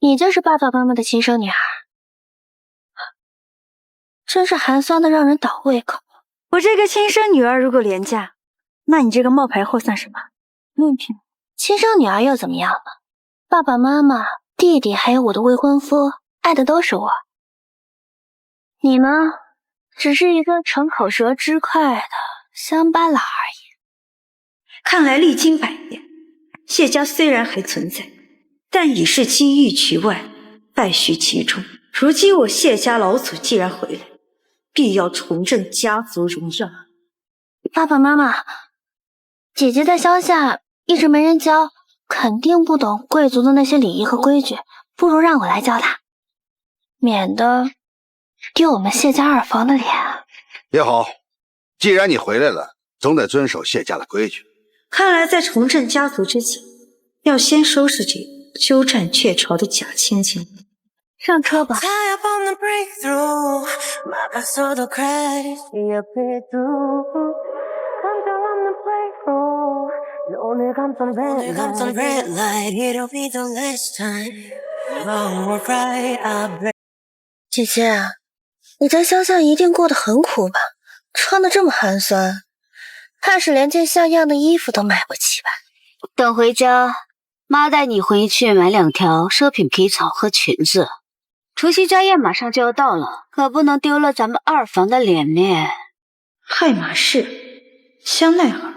你就是爸爸妈妈的亲生女儿，真是寒酸的让人倒胃口。我这个亲生女儿如果廉价，那你这个冒牌货算什么？论品，亲生女儿又怎么样了？爸爸妈妈、弟弟还有我的未婚夫，爱的都是我。你呢，只是一个逞口舌之快的乡巴佬而已。看来历经百年，谢家虽然还存在，但已是金玉其外，败絮其中。如今我谢家老祖既然回来，必要重振家族荣耀。爸爸妈妈，姐姐在乡下一直没人教，肯定不懂贵族的那些礼仪和规矩，不如让我来教她，免得丢我们谢家二房的脸。也好，既然你回来了，总得遵守谢家的规矩。看来在重振家族之前，要先收拾这个鸠占鹊巢的假千金。上车吧。姐姐，你在乡下一定过得很苦吧？穿得这么寒酸，怕是连件像样的衣服都买不起吧？等回家，妈带你回去买2条奢品皮草和裙子。除夕家宴马上就要到了，可不能丢了咱们二房的脸面。亥马氏、香奈儿、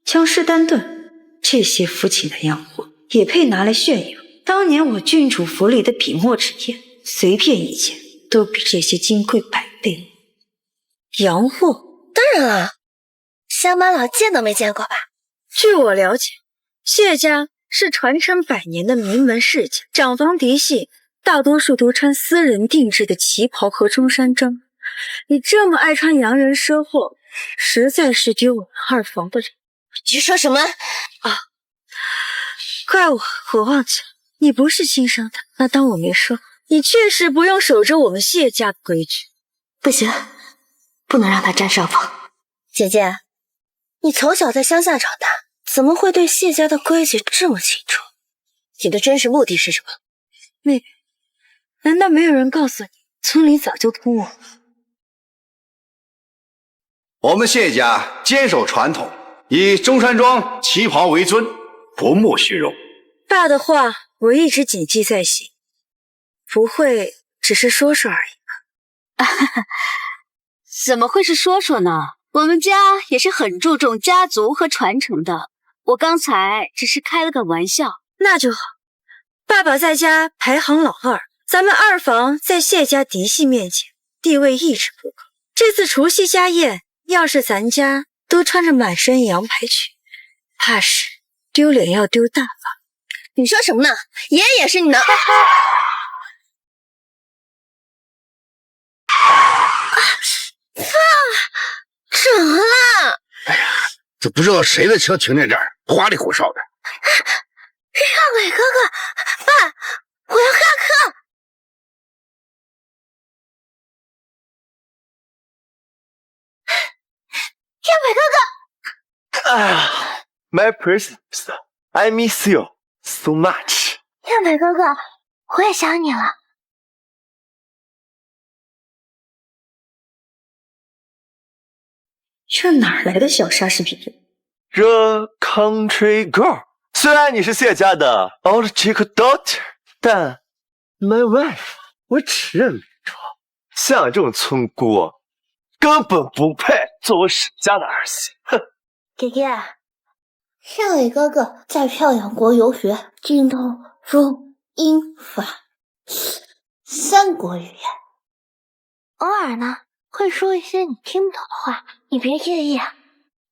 江诗丹顿，这些肤浅的洋货也配拿来炫耀？当年我郡主府里的笔墨纸砚，随便一件都比这些金贵100倍。洋货？当然了，乡巴佬见都没见过吧？据我了解，谢家是传承100年的名门世家，长房嫡系大多数都穿私人定制的旗袍和中山装。你这么爱穿洋人奢货，实在是丢我们二房的人。你说什么？怪我忘记了，你不是亲生的，那当我没说。你确实不用守着我们谢家的规矩。不行，不能让他占上风。姐姐，你从小在乡下长大，怎么会对谢家的规矩这么清楚？你的真实目的是什么？妹妹，难道没有人告诉你，村里早就通我？我们谢家坚守传统，以中山装旗袍为尊，不慕虚荣。爸的话我一直谨记在心，不会只是说说而已吧？怎么会是说说呢？我们家也是很注重家族和传承的，我刚才只是开了个玩笑。那就好，爸爸在家排行老2，咱们二房在谢家嫡系面前地位一直不高。这次除夕家宴，要是咱家都穿着满身洋牌去，怕是丢脸要丢大发。你说什么呢？爷爷也是你的。怎么了？哎呀，这不知道谁的车停在这儿，花里胡哨的。让伟哥哥，爸，我要下课。让伟哥哥。哎呀 ，My princess, I miss you so much。让伟哥哥，我也想你了。这哪来的小莎士比亚？这 country girl， 虽然你是谢家的 old chick daughter， 但 my wife， 我只认没错。像这种村姑，根本不配做我史家的儿媳。哼！姐姐，让伟哥哥在漂洋国游学，精通中英法3国语言，偶尔呢会说一些你听不懂的话，你别介意啊。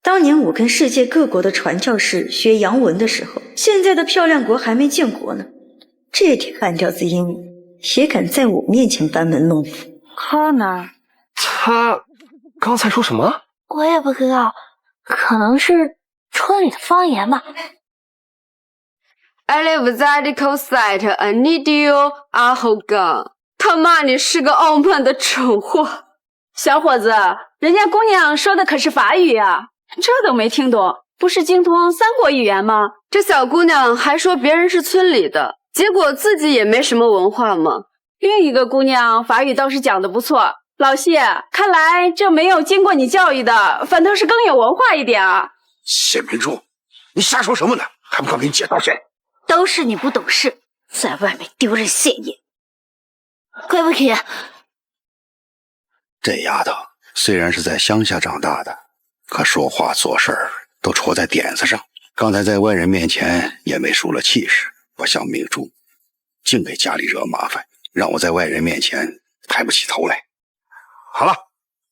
当年我跟世界各国的传教士学洋文的时候，现在的漂亮国还没建国呢，这点半吊子英语也敢在我面前班门弄斧。他刚才说什么？我也不知道，可能是村里的方言吧。I live在the coastside, I need you, 阿猴哥。他妈，你是个傲慢的蠢货！小伙子，人家姑娘说的可是法语呀，这都没听懂，不是精通3国语言吗？这小姑娘还说别人是村里的，结果自己也没什么文化嘛。另一个姑娘法语倒是讲得不错，老谢，看来这没有经过你教育的，反倒是更有文化一点啊。谢明珠，你瞎说什么呢？还不快给你介绍谁？都是你不懂事，在外面丢人现眼。亏不起？这丫头虽然是在乡下长大的，可说话做事儿都戳在点子上。刚才在外人面前也没输了气势，不像明珠，净给家里惹麻烦，让我在外人面前抬不起头来。好了，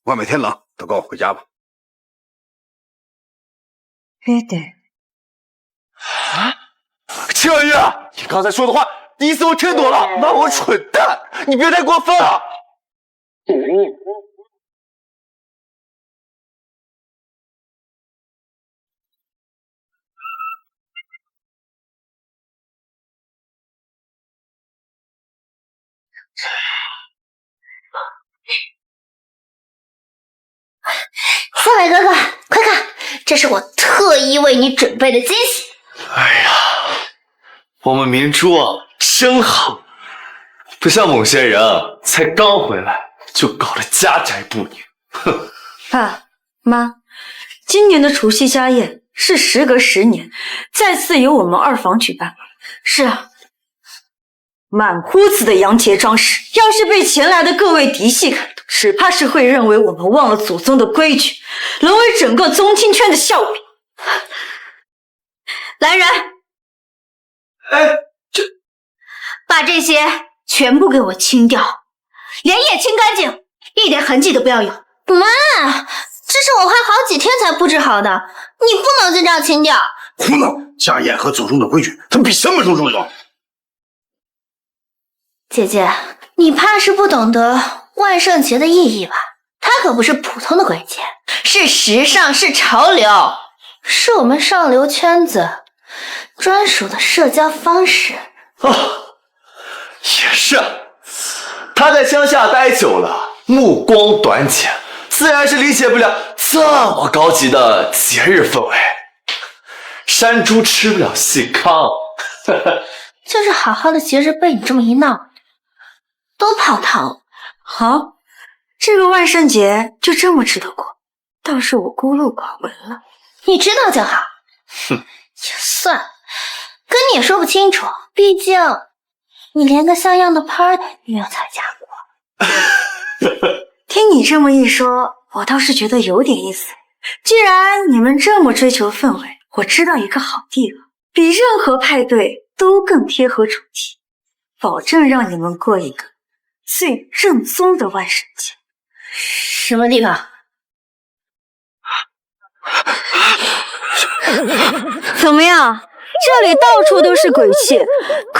外面天冷，都跟我回家吧。爹爹，青儿玉，你刚才说的话意思我听懂了，骂我蠢蛋，你别太过分了。夏伟哥哥，快看，这是我特意为你准备的惊喜。哎呀，我们明珠啊，真好，不像某些人啊，才刚回来就搞得家宅不宁。哼，爸妈，今年的除夕家宴是时隔10年再次由我们二房举办。是啊，满屋子的洋节装饰，要是被前来的各位嫡系看到，只怕是会认为我们忘了祖宗的规矩，沦为整个宗亲圈的笑柄。来人，把这些全部给我清掉，连夜清干净，一点痕迹都不要有。妈，这是我花好几天才布置好的，你不能就这样清掉。胡闹！家宴和祖宗的规矩，它比什么都重要。姐姐，你怕是不懂得万圣节的意义吧？它可不是普通的鬼节，是时尚，是潮流，是我们上流圈子专属的社交方式。也是，他在乡下待久了，目光短浅，自然是理解不了这么高级的节日氛围。山猪吃不了细糠，就是好好的节日被你这么一闹，都泡汤了。好，这个万圣节就这么值得过，倒是我孤陋寡闻了。你知道就好。哼，也算了，跟你也说不清楚，毕竟你连个像样的 party 没有参加过。听你这么一说，我倒是觉得有点意思。既然你们这么追求氛围，我知道一个好地方，比任何派对都更贴合主题，保证让你们过一个最正宗的万圣节。什么地方？怎么样？这里到处都是鬼气，可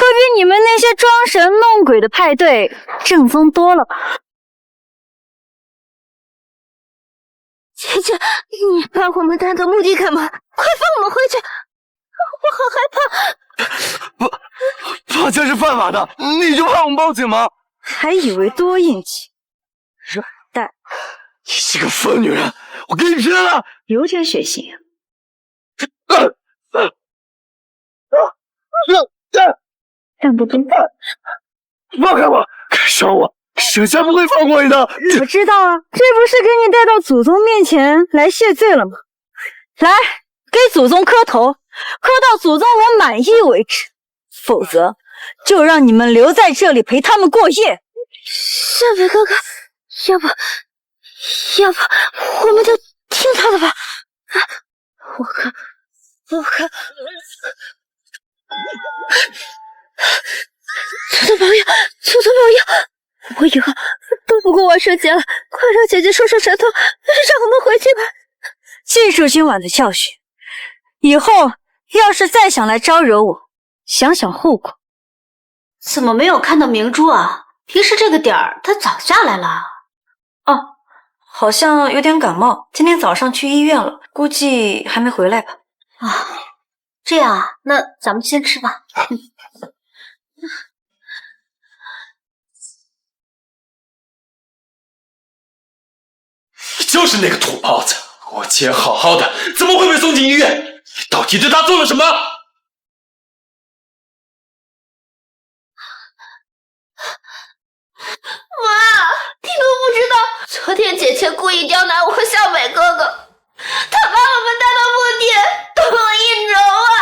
比你们那些装神弄鬼的派对正宗多了吧？姐姐，你把我们带到墓地干嘛？快放我们回去！我好害怕。绑架是犯法的，你就怕我们报警吗？还以为多硬气，软蛋！你是个疯女人，我给你吃了。有点血腥啊！但不动。放开我！敢伤我，沈家不会放过你的。我知道啊，这不是给你带到祖宗面前来谢罪了吗？来，给祖宗磕头，磕到祖宗我满意为止，否则就让你们留在这里陪他们过夜。夏北哥哥，要不我们就听他的吧。我看。祖宗保佑，祖宗保佑！我以后都不过万圣节了，快让姐姐收收舌头，让我们回去吧。记住今晚的教训，以后要是再想来招惹我，想想后果。怎么没有看到明珠啊？平时这个点儿她早下来了。哦，好像有点感冒，今天早上去医院了，估计还没回来吧。啊，这样啊，那咱们先吃吧。你就是那个土包子，我姐好好的，怎么会被送进医院？你到底对她做了什么？意刁难我和小美哥哥，他把我们带到墓地，动了阴谋啊！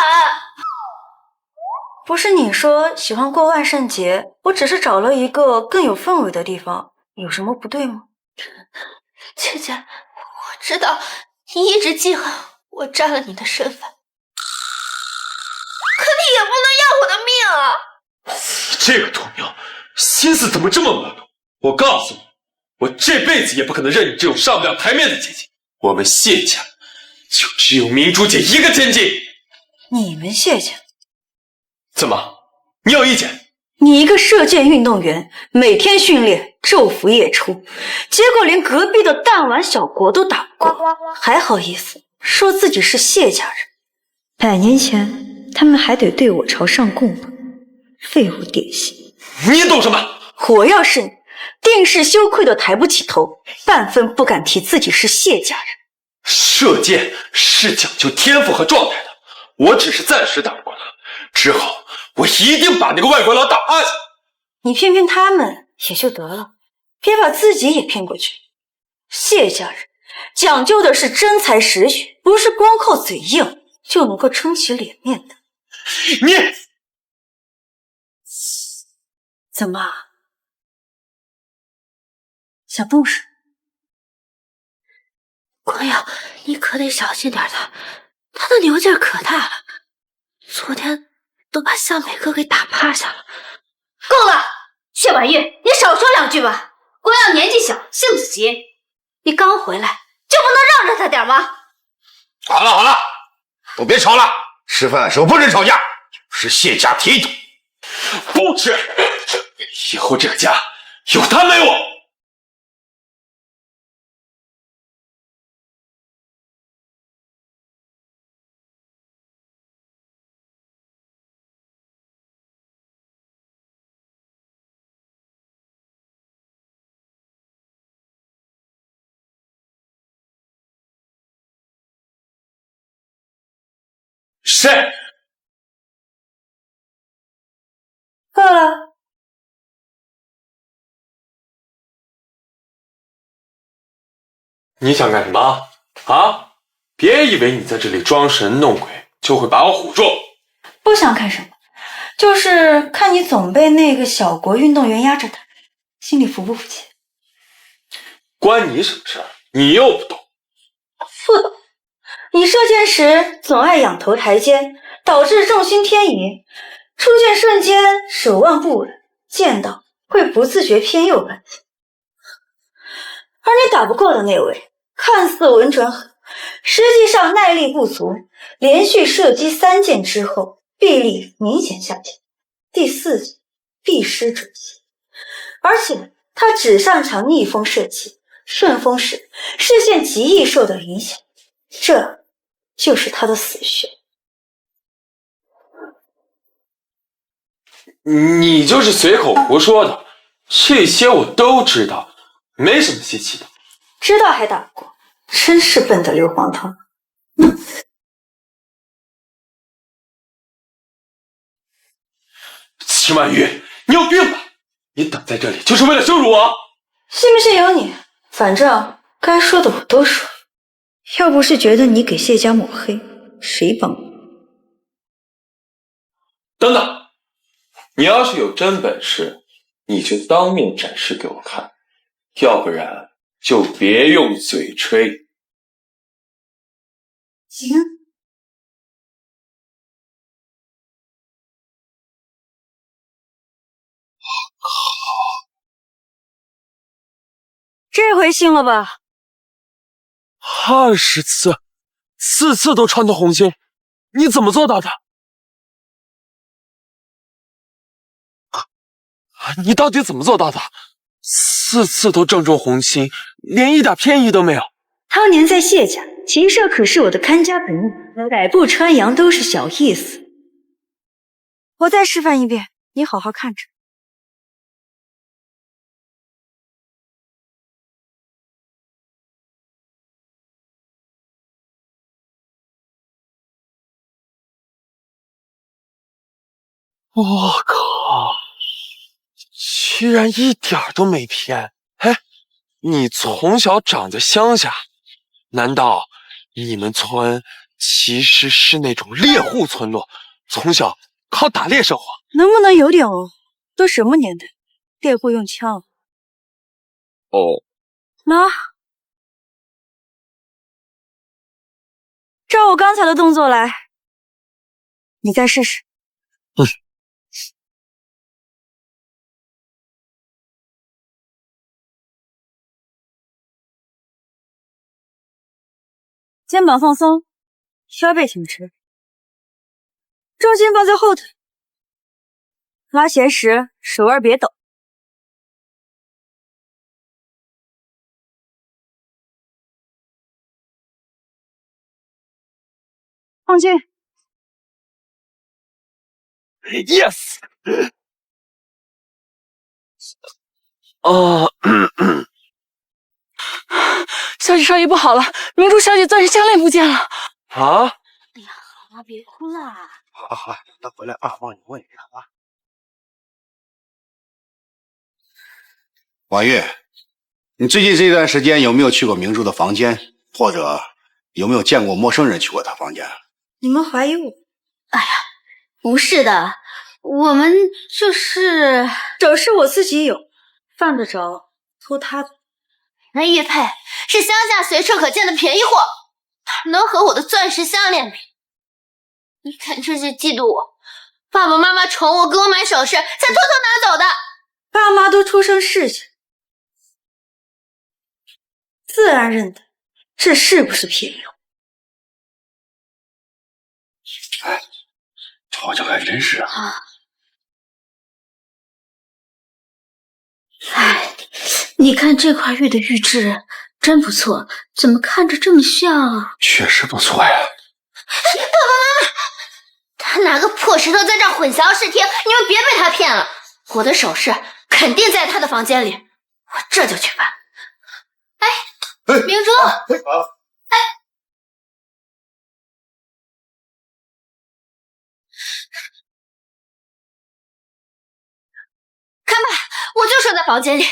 不是你说喜欢过万圣节，我只是找了一个更有氛围的地方，有什么不对吗？姐姐，我知道你一直记恨我占了你的身份，可你也不能要我的命啊！你这个土妞，心思怎么这么恶毒？我告诉你，我这辈子也不可能认你这种上不了台面的姐姐。我们谢家就只有明珠姐一个千金。你们谢家？怎么，你有意见？你一个射箭运动员，每天训练，昼伏夜出，结果连隔壁的弹丸小国都打不过，还好意思说自己是谢家人？100年前他们还得对我朝上供呢，废物典型。你懂什么？我要是你，定是羞愧的抬不起头，半分不敢提自己是谢家人。射箭是讲究天赋和状态的，我只是暂时打不过他，之后我一定把那个外国佬打趴下。你骗骗他们也就得了，别把自己也骗过去。谢家人讲究的是真才实学，不是光靠嘴硬就能够撑起脸面的。你怎么想动手？光耀，你可得小心点他的牛劲可大了，昨天都把向美哥给打趴下了。够了，谢婉玉，你少说2句吧。光耀年纪小，性子急，你刚回来就不能让着他点吗？好了好了，都别吵了，吃饭的时候不准吵架，是谢家体统。不吃，以后这个家有他没我。谁？饿了？你想干什么啊？别以为你在这里装神弄鬼就会把我唬住。不想看什么，就是看你总被那个小国运动员压着打，心里服不服气？关你什么事儿？你又不懂。不懂。你射箭时总爱仰头抬肩，导致重心偏移，出箭瞬间手腕不稳，箭道会不自觉偏右半边。而你打不过的那位，看似稳准狠，实际上耐力不足，连续射击3箭之后，臂力明显下降，第4箭必失准心。而且他只擅长逆风射击，顺风时视线极易受到影响，这就是他的死穴。你就是随口胡说的，这些我都知道，没什么稀奇的。知道还打不过，真是笨的硫磺汤。秦婉玉，你有病吧？你等在这里就是为了羞辱我？信不信由你，反正该说的我都说了。要不是觉得你给谢家抹黑，谁帮你？等等，你要是有真本事，你就当面展示给我看，要不然就别用嘴吹。行。这回信了吧20次，4次都穿透红心，你怎么做到的？你到底怎么做到的？4次都正中红心，连一点偏移都没有。当年在谢家，骑射可是我的看家本领，百步穿杨都是小意思。我再示范一遍，你好好看着。我靠，居然一点都没偏！哎，你从小长在乡下，难道你们村其实是那种猎户村落，从小靠打猎生活？能不能有点哦？都什么年代，猎户用枪？哦，拿，照我刚才的动作来，你再试试。肩膀放松，腰背挺直，重心放在后腿，拉弦时手腕别抖。放进。Yes。哦，小姐少爷不好了，明珠小姐钻石项链不见了。啊！哎呀，好了，别哭了。好好，等回来二房你问一下啊。婉月，你最近这段时间有没有去过明珠的房间，或者有没有见过陌生人去过她房间？你们怀疑我？不是的，我们就是首饰我自己有，犯得着偷他的？那玉佩是乡下随处可见的便宜货，哪能和我的钻石项链比？你看这是嫉妒我，爸爸妈妈宠我，给我买首饰，才偷偷拿走的。爸妈都出身世家，自然认得这是不是便宜货。哎，这好像还真是啊。哎，你看这块玉的玉质真不错，怎么看着这么像？确实不错呀。爸爸妈妈，他拿个破石头在这混淆视听，你们别被他骗了。我的首饰肯定在他的房间里，我这就去办。哎，明珠，看吧，我就说在房间里。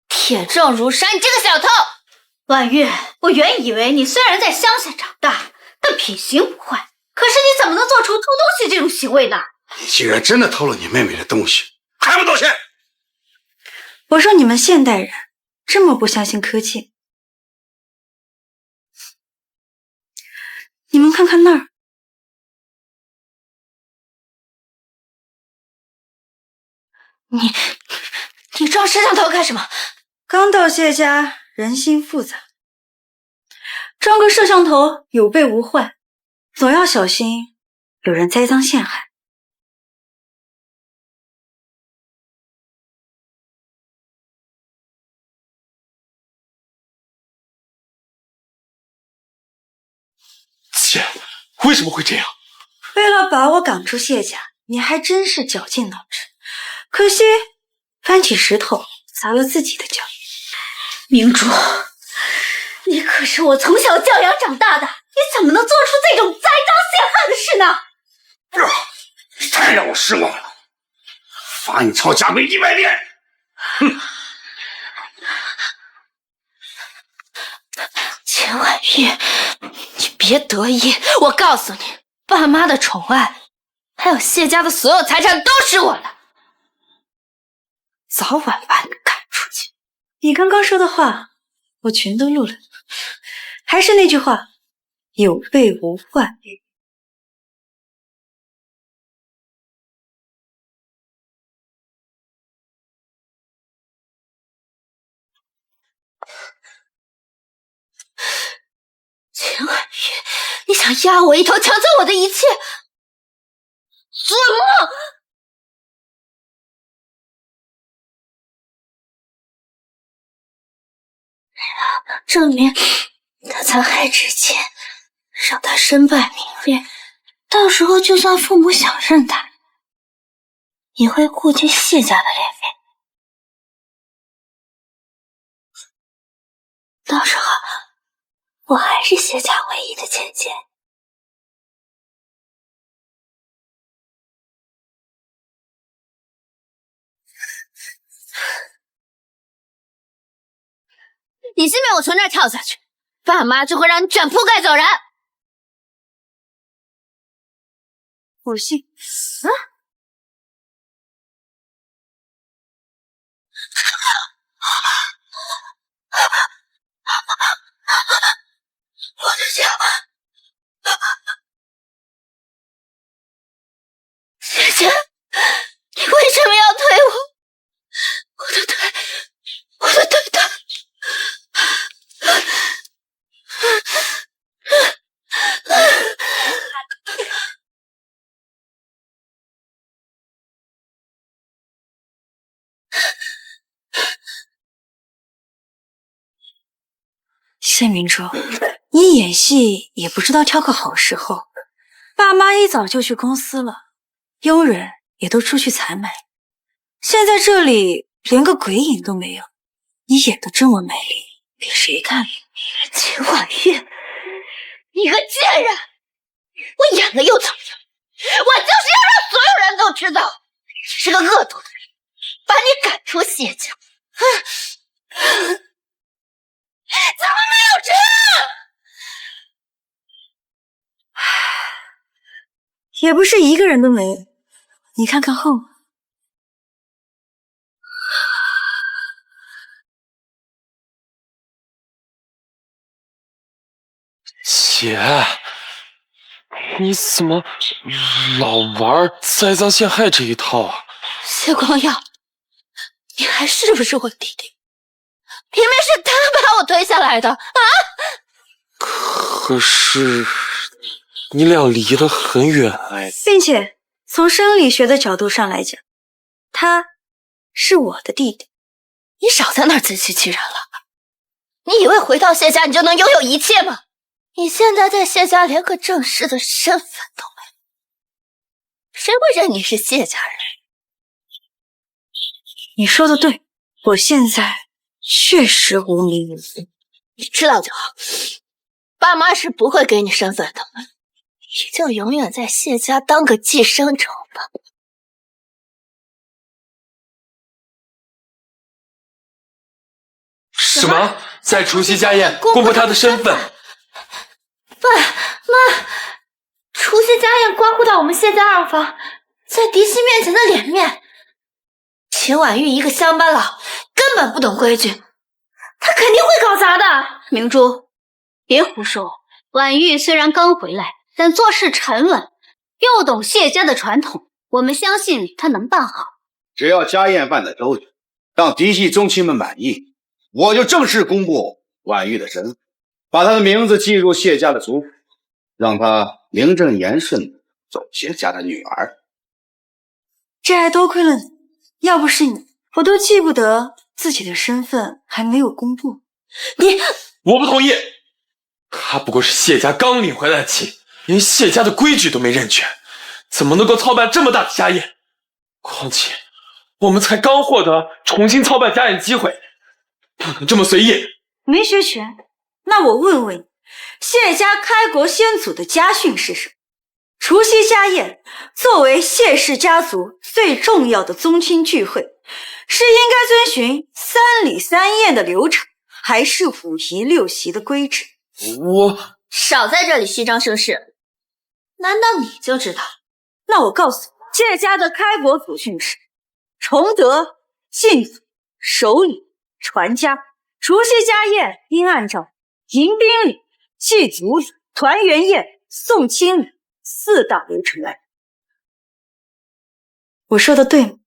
铁证如山，你这个小偷！婉玉，我原以为你虽然在乡下长大，但品行不坏，可是你怎么能做出偷东西这种行为呢？你既然真的偷了你妹妹的东西，还不道歉？我说你们现代人这么不相信科技，你们看看那儿，你装摄像头干什么？刚到谢家，人心复杂，装个摄像头有备无患，总要小心有人栽赃陷害。姐，为什么会这样？为了把我赶出谢家，你还真是绞尽脑汁，可惜搬起石头砸了自己的脚。明珠，你可是我从小教养长大的，你怎么能做出这种栽赃陷害的事呢？你太让我失望了，罚你抄家规100年。哼！钱婉玉，你别得意，我告诉你，爸妈的宠爱，还有谢家的所有财产都是我的，早晚把你赶出去。你刚刚说的话，我全都录了。还是那句话，有备无患。钱婉玉，你想压我一头，抢走我的一切，做梦！证明他残害之前，让他身败名裂，到时候就算父母想认他，也会顾及谢家的脸面。到时候我还是谢家唯一的姐姐。你信不信我从这儿跳下去，爸妈就会让你卷铺盖走人？我信。啊！我的脚！姐姐，你为什么要推我？我的腿疼！谢明珠，你演戏也不知道挑个好时候。爸妈一早就去公司了，佣人也都出去采买，现在这里连个鬼影都没有。你演得这么美丽，给谁看？秦婉玉，你个贱人！我演了又怎么样？我就是要让所有人都知道你是个恶毒的人，把你赶出谢家。怎么没有这样？也不是一个人都没有，你看看后面。姐，你怎么老玩栽赃陷害这一套啊？谢光耀，你还是不是我弟弟？明明是他把我推下来的啊！可是你俩离得很远哎，并且从生理学的角度上来讲，他是我的弟弟。你少在那儿自欺欺人了！你以为回到谢家你就能拥有一切吗？你现在在谢家连个正式的身份都没有，谁会认你是谢家人？你说的对，我现在确实无名无分。你知道就好，爸妈是不会给你身份的，你就永远在谢家当个寄生虫吧。什么？在除夕家宴公布他的身份？爸妈，除夕家宴关乎到我们谢家二房在嫡系面前的脸面。秦婉玉一个乡巴佬，根本不懂规矩，他肯定会搞砸的。明珠，别胡说。婉玉虽然刚回来，但做事沉稳，又懂谢家的传统，我们相信她能办好。只要家宴办得周全，让嫡系宗亲们满意，我就正式公布婉玉的身份，把她的名字记入谢家的族谱，让她名正言顺地做谢家的女儿。这还多亏了你，要不是你，我都记不得自己的身份还没有公布。我不同意。他不过是谢家刚领回来的妻，连谢家的规矩都没认全，怎么能够操办这么大的家宴？况且我们才刚获得重新操办家宴机会，不能这么随意。没学全，那我问问你，谢家开国先祖的家训是什么？除夕家宴作为谢氏家族最重要的宗亲聚会，是应该遵循3礼3宴的流程，还是5仪6席的规制？我少在这里虚张声势，难道你就知道？那我告诉你，谢家的开国祖训是崇德、敬祖、守礼、传家。除夕家宴应按照迎宾礼、祭祖礼、团圆宴、送亲礼4大流程来。我说的对吗？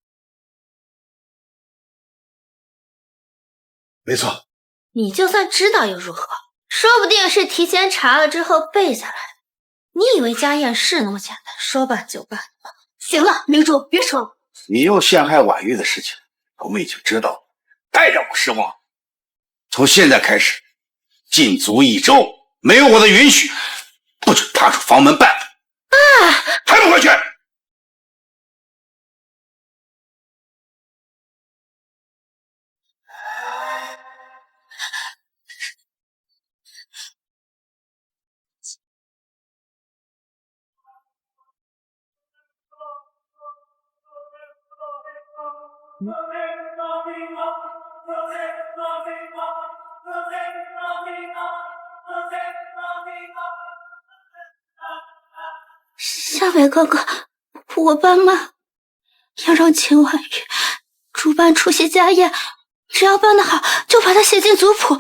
没错。你就算知道又如何？说不定是提前查了之后背下来的。你以为家宴是那么简单，说办就办吗？行了，明珠，别说了。你又陷害婉玉的事情，我们已经知道了，太让我失望。从现在开始，禁足1周，没有我的允许，不准踏出房门半步。还不快去！夏北哥哥，我爸妈要让秦婉玉主办除夕家宴，只要办得好，就把他写进族谱。我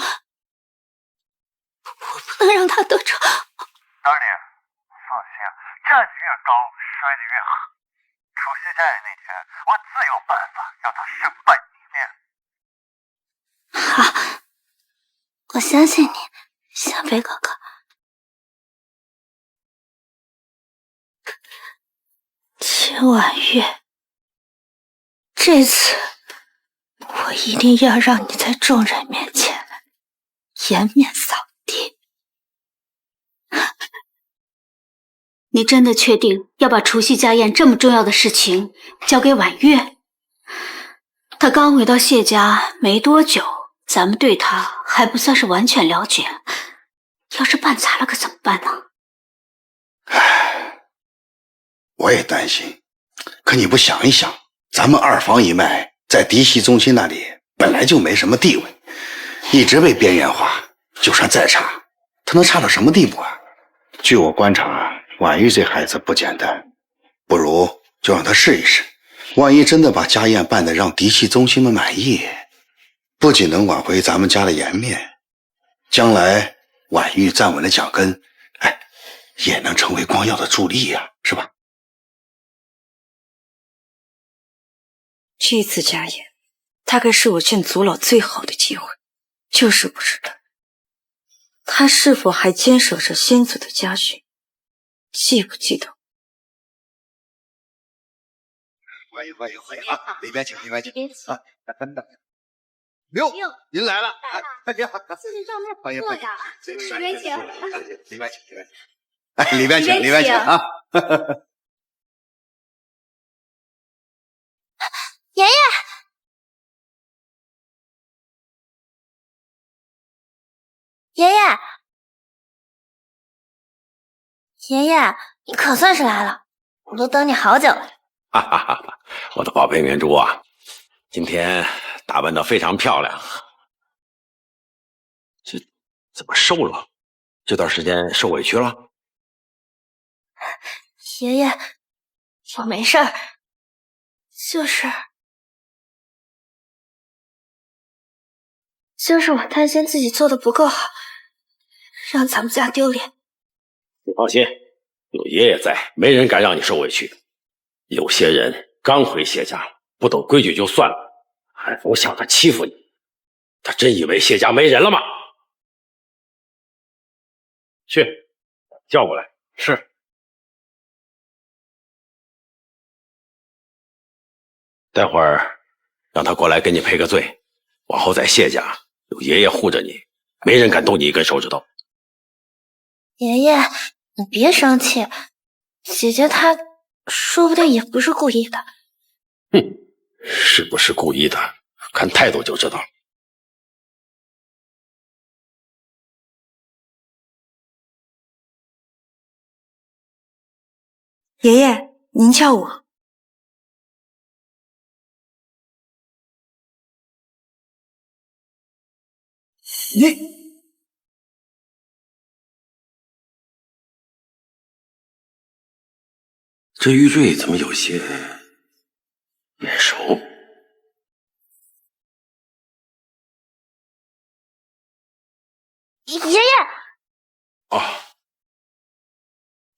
不能让他得逞。大爹，放心，战绩越高，摔得越好。除夕家宴那天，我自有办法让他身败名裂。好，我相信你，夏北哥哥。秦婉玉，这次我一定要让你在众人面前颜面扫地。你真的确定要把除夕家宴这么重要的事情交给婉玉？他刚回到谢家没多久，咱们对他还不算是完全了解，要是办砸了可怎么办呢？我也担心，可你不想一想，咱们二房一脉在嫡系宗亲那里本来就没什么地位，一直被边缘化，就算再差，他能差到什么地步啊？据我观察，婉玉这孩子不简单，不如就让他试一试，万一真的把家宴办得让嫡系宗亲们满意，不仅能挽回咱们家的颜面，将来婉玉站稳了脚跟，也能成为光耀的助力呀，是吧？这次家宴大概是我见族老最好的机会，就是不知道他是否还坚守着先祖的家训，记不记得？欢迎啊！里边请啊！等等，哟，您来了！你好，自己上面欢迎！里边请，里边请。里边请啊！爷爷，爷爷，爷爷，你可算是来了，我都等你好久了。哈哈哈哈！我的宝贝明珠啊，今天打扮得非常漂亮。这怎么瘦了？这段时间受委屈了？爷爷，我没事儿，就是我担心自己做的不够好，让咱们家丢脸。你放心，有爷爷在，没人敢让你受委屈。有些人刚回谢家，不懂规矩就算了，还总想着欺负你，他真以为谢家没人了吗？去，叫过来。是。待会儿让他过来给你赔个罪，往后在谢家有爷爷护着你，没人敢动你一根手指头。爷爷，你别生气，姐姐她说不定也不是故意的。哼，是不是故意的，看态度就知道了。爷爷，您叫我。这玉坠怎么有些眼熟？爷爷，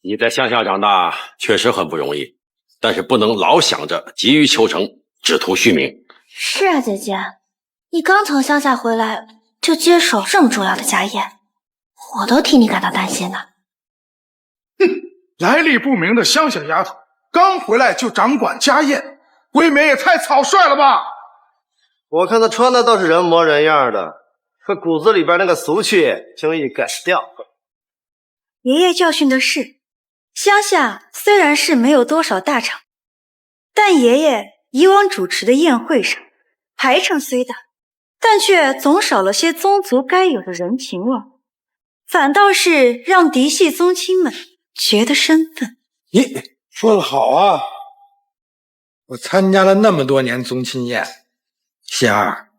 你在乡下长大确实很不容易，但是不能老想着急于求成，只图虚名。是啊，姐姐，你刚从乡下回来就接手这么重要的家宴，我都替你感到担心呢。来历不明的乡下丫头，刚回来就掌管家宴，未免也太草率了吧？我看他穿的倒是人模人样的，可骨子里边那个俗气轻易改不掉。爷爷教训的是，乡下虽然是没有多少大场，但爷爷以往主持的宴会上，排场虽大，但却总少了些宗族该有的人情味，反倒是让嫡系宗亲们觉得身份。你说得好啊！我参加了那么多年宗亲宴，仙儿，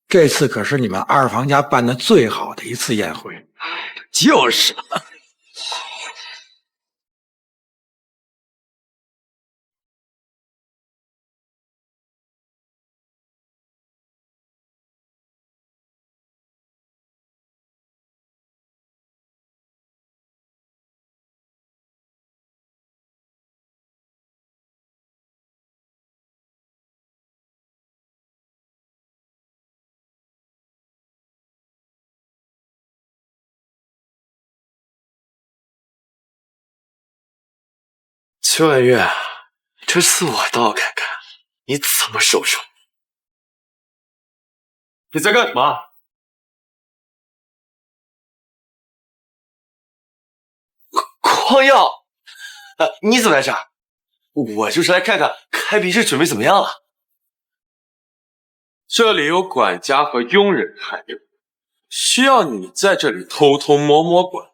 这次可是你们二房家办的最好的一次宴会。就是。邱婉月，这次我倒看看你怎么收手。你在干什么？匡耀，你怎么在这儿？我就是来看看开闭式准备怎么样了。这里有管家和佣人看着，需要你在这里偷偷摸摸管。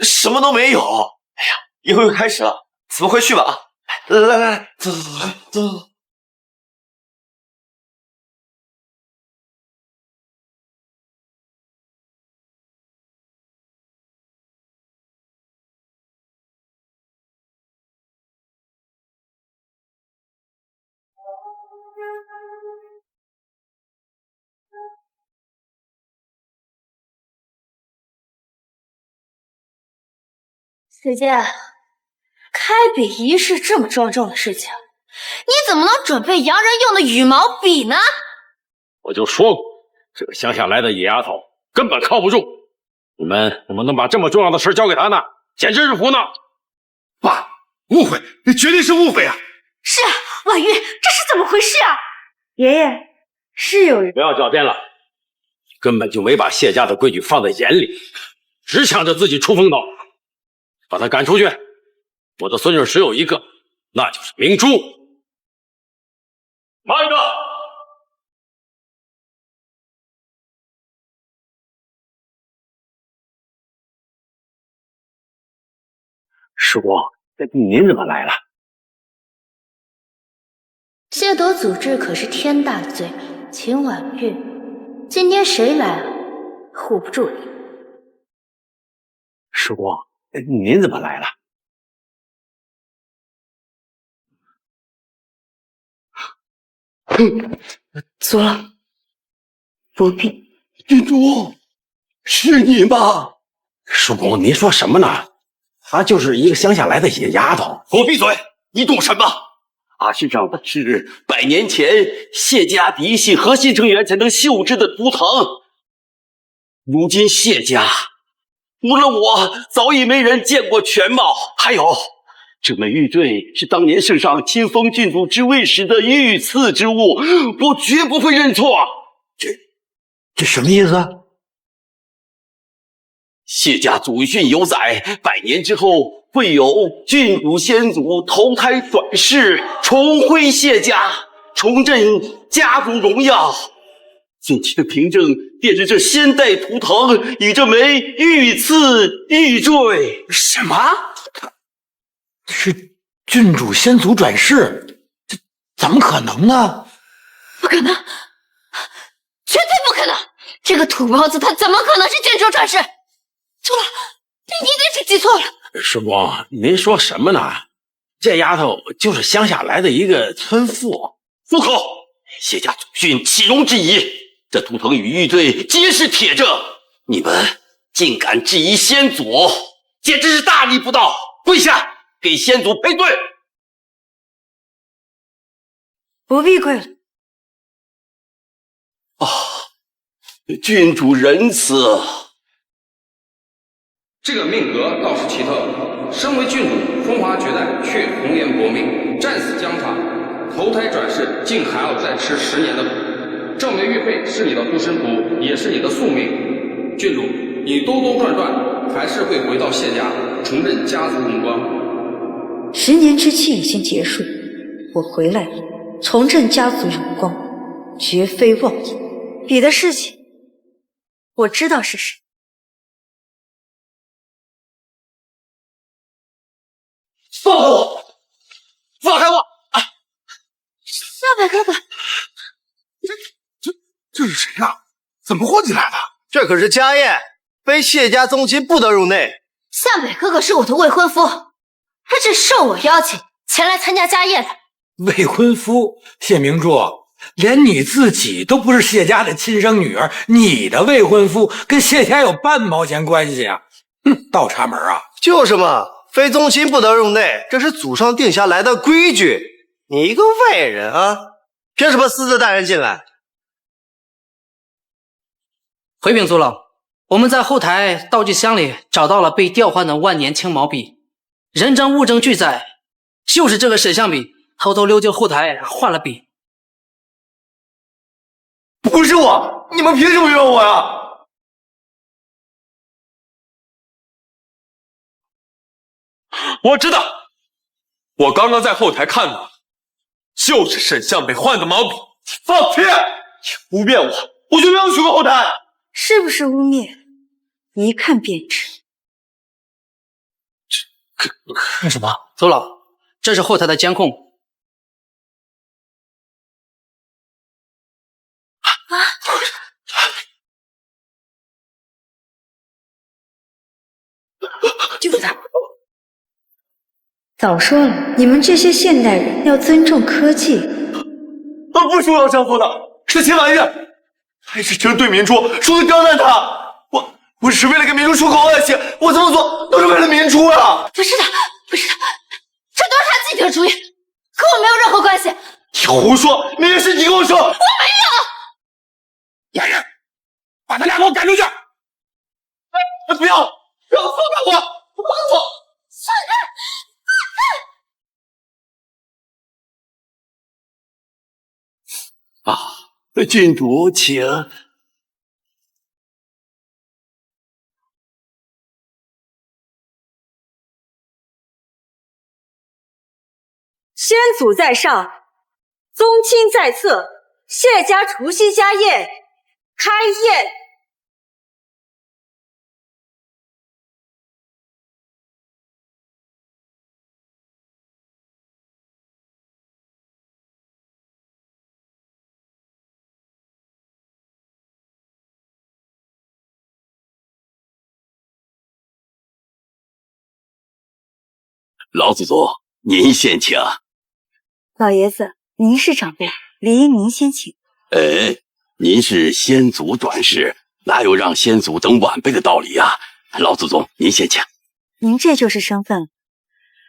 什么都没有。哎呀，宴会开始了，咱们快去吧啊！来，走。姐姐，开笔仪式这么庄重的事情，你怎么能准备洋人用的羽毛笔呢？我就说过，这个乡下来的野丫头根本靠不住。你们怎么能把这么重要的事交给她呢？简直是胡闹！爸，误会，绝对是误会啊！是啊，婉玉，这是怎么回事啊？爷爷，是有人。不要狡辩了，根本就没把谢家的规矩放在眼里，只想着自己出风头。把他赶出去！我的孙女只有一个，那就是明珠。慢着！师公，您怎么来了？亵渎祖制可是天大的罪名，秦婉玉，今天谁来了，护不住你。师公，您怎么来了？足了，不必。郡主，是你吗？叔公，您说什么呢？她就是一个乡下来的野丫头。给我闭嘴！你懂什么？阿是长的是100年前谢家嫡系核心成员才能绣制的图腾，如今谢家除了我，早已没人见过全貌。还有，这枚玉坠是当年圣上亲封郡主之位时的御赐之物，我绝不会认错。这什么意思？谢家祖训有载，100年之后会有郡主先祖投胎转世，重回谢家，重振家族荣耀。近期的凭证便是这先代图腾与这枚御赐玉坠。什么？是郡主先祖转世？这怎么可能呢？不可能，绝对不可能！这个土包子他怎么可能是郡主转世？错了，你一定是记错了。师公，您说什么呢？这丫头就是乡下来的一个村妇。住口！谢家祖训岂容置疑？这图腾与玉坠皆是铁证，你们竟敢质疑先祖，简直是大逆不道！跪下，给先祖赔罪！不必跪了。郡主仁慈。这个命格倒是奇特，身为郡主，风华绝代，却红颜薄命，战死疆场，投胎转世，竟还要再吃10年的苦。这枚玉佩是你的护身符，也是你的宿命。郡主，你兜兜转转，还是会回到谢家，重振家族荣光。10年之期已经结束，我回来了，重振家族荣光，绝非妄言。笔的事情，我知道是谁。放开我！放开我！小北哥哥，这是谁呀？怎么混进来的？这可是家宴，非谢家宗亲不得入内。向北哥哥是我的未婚夫，他只受我邀请前来参加家宴的。未婚夫？谢明珠，连你自己都不是谢家的亲生女儿，你的未婚夫跟谢家有半毛钱关系啊？倒插门啊！就是嘛，非宗亲不得入内，这是祖上定下来的规矩。你一个外人啊，凭什么私自带人进来？回禀族老，我们在后台道具箱里找到了被调换的万年青毛笔，人证物证俱在，就是这个沈相笔偷偷溜进后台换了笔。不是我，你们凭什么冤我呀？我知道，我刚刚在后台看到了，就是沈相北换的毛笔。放屁！你污蔑我就没有去过后台。是不是污蔑？一看便知。干什么？族老，这是后台的监控。就是他。早说了，你们这些现代人要尊重科技。不是我要这样做的，是秦婉月，还是针对明珠说的刁难她。我只是为了给明珠出口恶气，我这么做都是为了明珠啊！不是的，这都是他自己的主意，和我没有任何关系。你胡说，明明是你跟我说。我没有。雅人，把他俩给我赶出去！不要放开我！放开我！郡主请。先祖在上，宗亲在侧，谢家除夕家宴开宴。老祖宗，您先请。老爷子，您是长辈，理应您先请。您是先祖转世，哪有让先祖等晚辈的道理呀？老祖宗，您先请。您这就是身份了。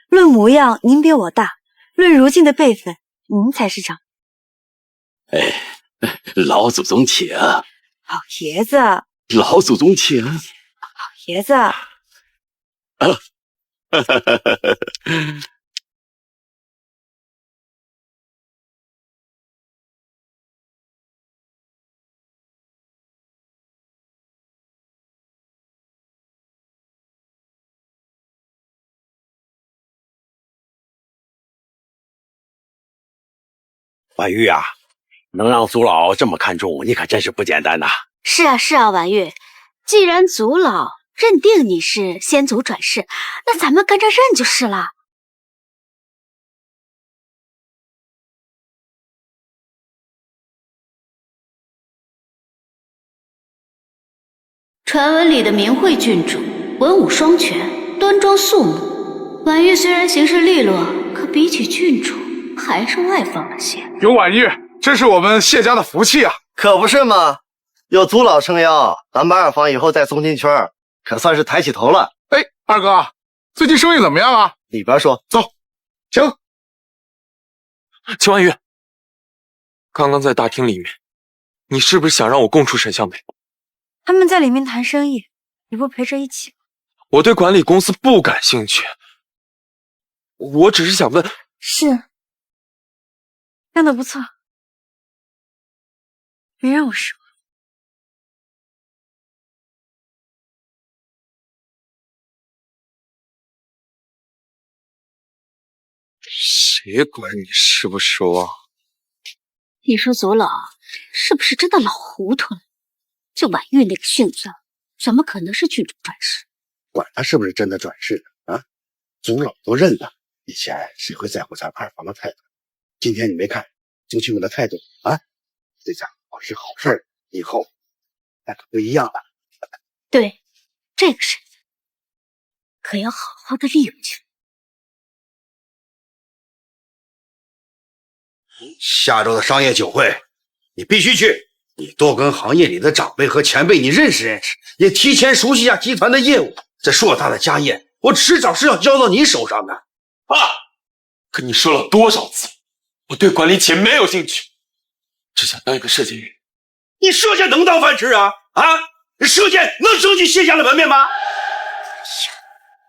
论模样，您比我大；论如今的辈分，您才是长辈。老祖宗请。老爷子。老祖宗请。老爷子。婉玉啊，能让祖老这么看重你，可真是不简单呐。是啊，婉玉，既然族老认定你是先祖转世，那咱们跟着认就是了。传闻里的明慧郡主，文武双全，端庄肃穆。婉玉虽然行事利落，可比起郡主，还是外放了些。有婉玉，这是我们谢家的福气啊！可不是嘛，有族老撑腰，咱们二房以后在宗亲圈可算是抬起头了。哎，二哥，最近生意怎么样啊？里边说，走，请。秦婉玉，刚刚在大厅里面，你是不是想让我供出沈向北？他们在里面谈生意，你不陪着一起？我对管理公司不感兴趣，我只是想问。是，干得不错，别让我失望。谁管你失不失望？你说族老是不是真的老糊涂了？这婉玉那个逊子，怎么可能是郡主转世？管他是不是真的转世的啊，族老都认了。以前谁会在乎咱二房的态度？今天你没看宗亲们的态度啊？这家伙是好事，以后那可不一样了。对，这个身份可要好好的利用起来。下周的商业酒会，你必须去。你多跟行业里的长辈和前辈你认识认识，也提前熟悉一下集团的业务。这硕大的家业，我迟早是要交到你手上的。爸，跟你说了多少次，我对管理企业没有兴趣，只想当一个射箭员。你射箭能当饭吃啊？射箭能争取谢家的门面吗？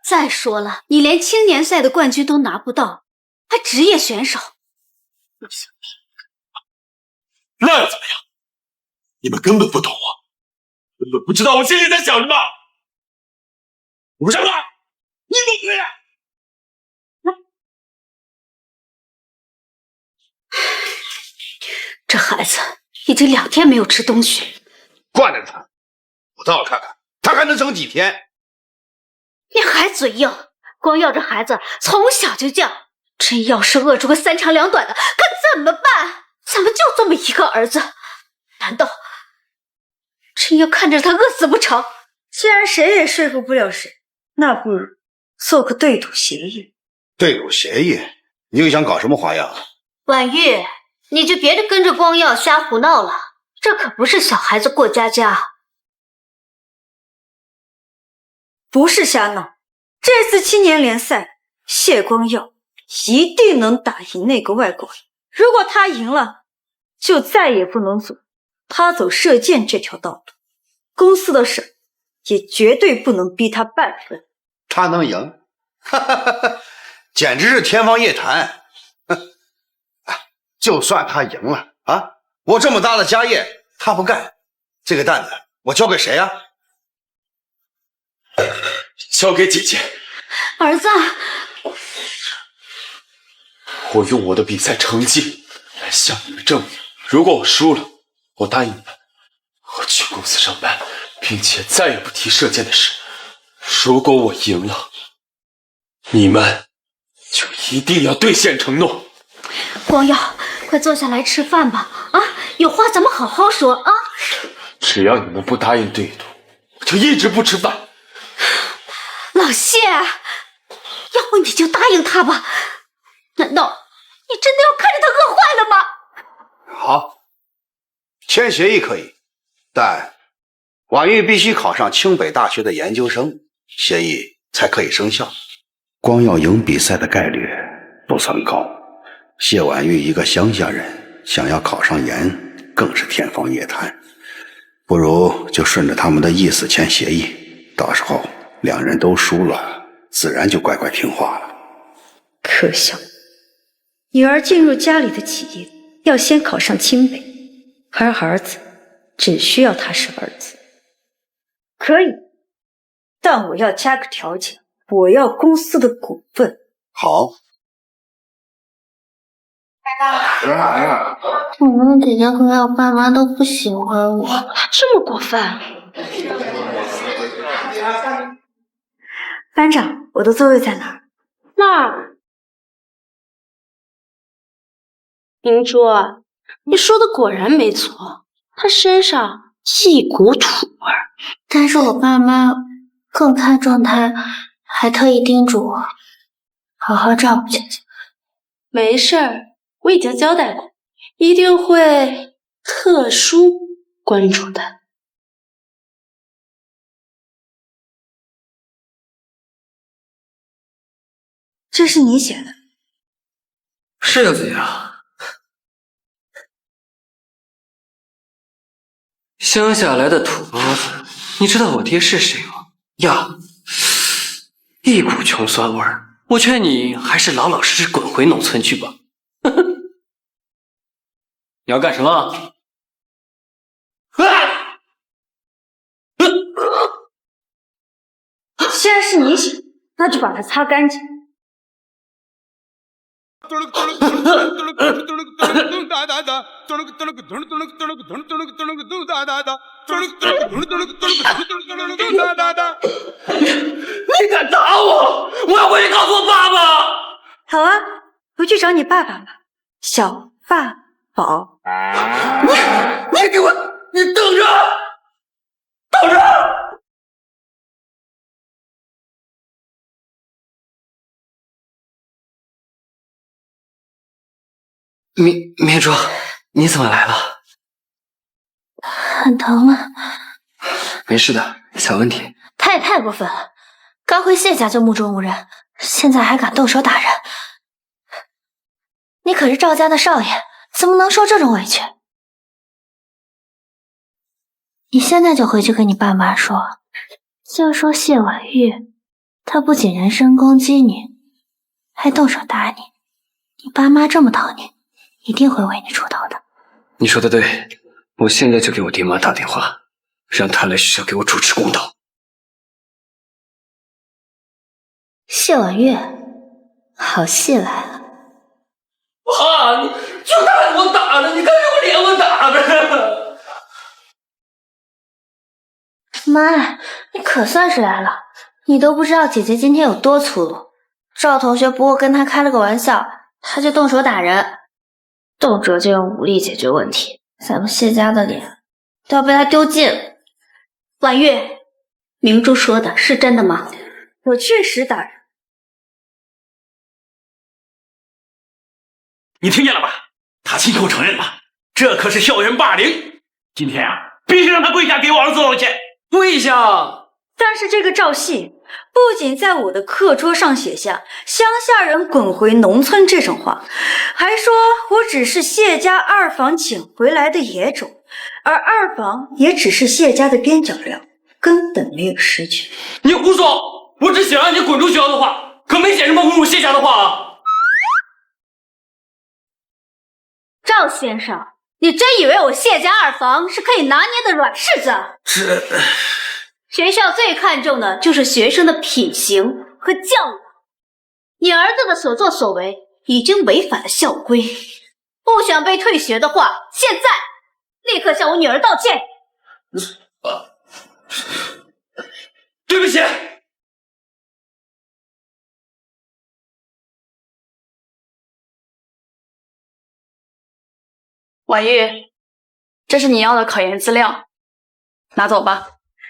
再说了，你连青年赛的冠军都拿不到，还职业选手，那又怎么样？你们根本不懂我，根本不知道我心里在想什么。什么？你不可以！这孩子已经2天没有吃东西，惯着他，我倒要看看他还能撑几天。你还嘴硬，光要这孩子从小就犟，真要是饿出个3长2短的，可怎么办？咱们就这么一个儿子，难道真要看着他饿死不成？既然谁也说服不了谁，那不如做个对赌协议。对赌协议？你又想搞什么花样？婉玉，你就别跟着光耀瞎胡闹了，这可不是小孩子过家家。不是瞎闹，这次青年联赛，谢光耀一定能打赢那个外国人。如果他赢了，就再也不能阻他走射箭这条道路。公司的事也绝对不能逼他半分。他能赢？简直是天方夜谭。就算他赢了啊，我这么大的家业他不干，这个担子我交给谁啊？交给姐姐。儿子，我用我的比赛成绩来向你们证明，如果我输了，我答应你们，我去公司上班，并且再也不提射箭的事。如果我赢了，你们就一定要兑现承诺。光耀，快坐下来吃饭吧！有话咱们好好说啊！只要你们不答应对赌，我就一直不吃饭。老谢，要不你就答应他吧？难道你真的要看着他饿坏了吗？好，签协议可以，但婉玉必须考上清北大学的研究生，协议才可以生效。光耀赢比赛的概率不算高，谢婉玉一个乡下人想要考上研更是天方夜谭，不如就顺着他们的意思签协议，到时候两人都输了，自然就乖乖听话了。可笑，女儿进入家里的企业要先考上清北，而儿子只需要他是儿子。可以，但我要加个条件，我要公司的股份。好。干啥呀？我们姐姐和我爸妈都不喜欢我，这么过分？班长，我的座位在哪儿？那儿。明珠，你说的果然没错，他身上一股土味儿。但是我爸妈更看重他，还特意叮嘱我好好照顾姐姐。没事儿，我已经交代过，一定会特殊关注的。这是你写的？是呀，子呀。乡下来的土包子，你知道我爹是谁吗？呀，一股穷酸味儿。我劝你还是老老实实滚回农村去吧。你要干什么？既然是你写，那就把它擦干净。你敢打我？我要回去告诉我爸爸。好啊，回去找你爸爸吧，小霸宝。你给我你等着，等着！明珠，你怎么来了？很疼吗？没事的，小问题。他也太过分了，刚回谢家就目中无人，现在还敢动手打人。你可是赵家的少爷，怎么能受这种委屈？你现在就回去跟你爸妈说，就说谢婉玉，她不仅人身攻击你，还动手打你。你爸妈这么疼你，一定会为你出头的。你说的对，我现在就给我爹妈打电话，让他来学校给我主持公道。谢婉玉，好戏来了。爸，你就看我打的，你看我脸我打的。妈，你可算是来了，你都不知道姐姐今天有多粗鲁。赵同学不过跟她开了个玩笑，她就动手打人，动辄就用武力解决问题，咱们谢家的脸都要被她丢尽了。婉玉，明珠说的是真的吗？我确实打人。你听见了吧？他亲口承认了，这可是校园霸凌。今天啊，必须让他跪下给我儿子道歉。跪下！但是这个赵信不仅在我的课桌上写下“乡下人滚回农村”这种话，还说我只是谢家二房捡回来的野种，而二房也只是谢家的边角料，根本没有实权。你胡说！我只写让你滚出学校的话，可没写什么侮辱谢家的话啊！赵先生，你真以为我谢家二房是可以拿捏的软柿子？学校最看重的就是学生的品行和教养。你儿子的所作所为已经违反了校规，不想被退学的话，现在立刻向我女儿道歉。对不起。婉玉，这是你要的考研资料，拿走吧。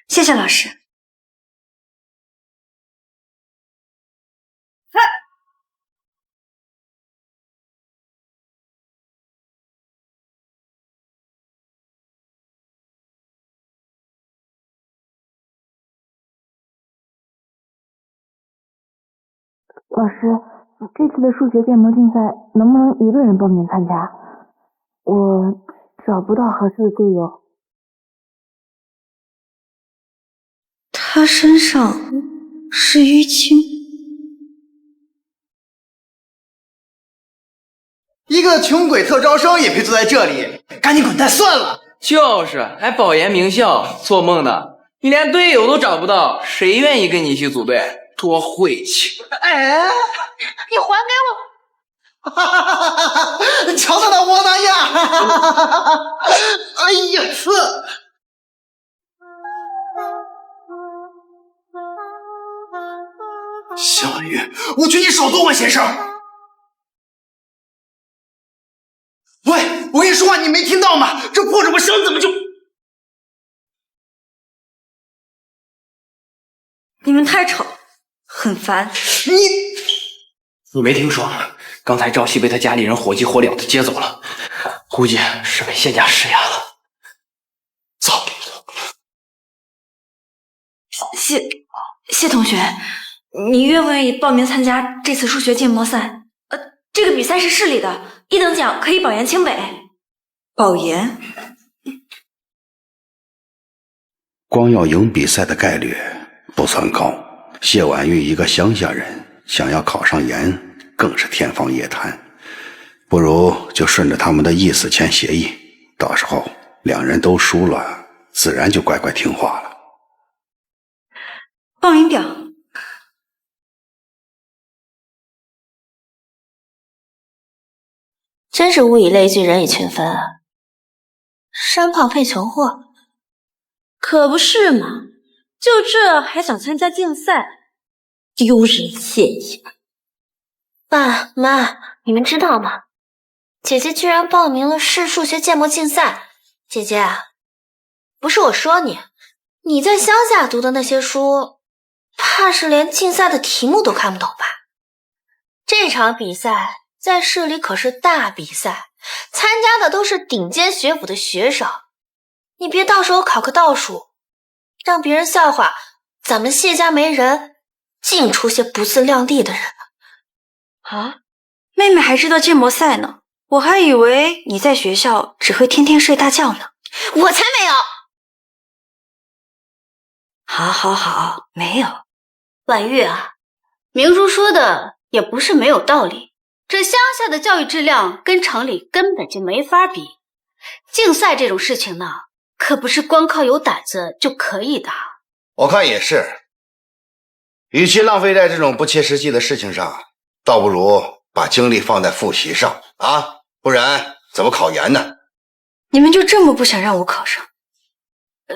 谢谢老师。老师，这次的数学建模竞赛能不能一个人报名参加？我找不到合适的队友。他身上是淤青。一个穷鬼特招生也配坐在这里，赶紧滚蛋算了。就是还保研名校，做梦呢！你连队友都找不到，谁愿意跟你一起组队？多晦气！哎，你还给我！哈哈哈哈哈！瞧他那窝囊样！哈哈哈哈哈！哎呀，夏婉玉，我劝你少多管闲事。喂，我跟你说话，你没听到吗？这破什么声怎么就……你们太吵，很烦。你没听说刚才赵熙被他家里人火急火燎的接走了，估计是被谢家施压了。走。谢同学，你愿不愿意报名参加这次数学建模赛？这个比赛是市里的，1等奖可以保研清北。保研？光要赢比赛的概率不算高，谢婉玉一个乡下人，想要考上研更是天方夜谭。不如就顺着他们的意思签协议，到时候两人都输了，自然就乖乖听话了。报名表。真是物以类聚，人以群分啊！山胖配穷货，可不是嘛！就这还想参加竞赛，丢人现眼！爸妈，你们知道吗？姐姐居然报名了市数学建模竞赛。姐姐啊，不是我说你，你在乡下读的那些书，怕是连竞赛的题目都看不懂吧？这场比赛在市里可是大比赛，参加的都是顶尖学府的学生，你别到时候考个倒数，让别人笑话咱们谢家没人，净出些不自量力的人。啊，妹妹还知道建模赛呢，我还以为你在学校只会天天睡大觉呢。我才没有。好，没有。婉玉啊，明珠说的也不是没有道理，这乡下的教育质量跟城里根本就没法比。竞赛这种事情呢，可不是光靠有胆子就可以的。我看也是，与其浪费在这种不切实际的事情上，倒不如把精力放在复习上啊，不然怎么考研呢？你们就这么不想让我考上？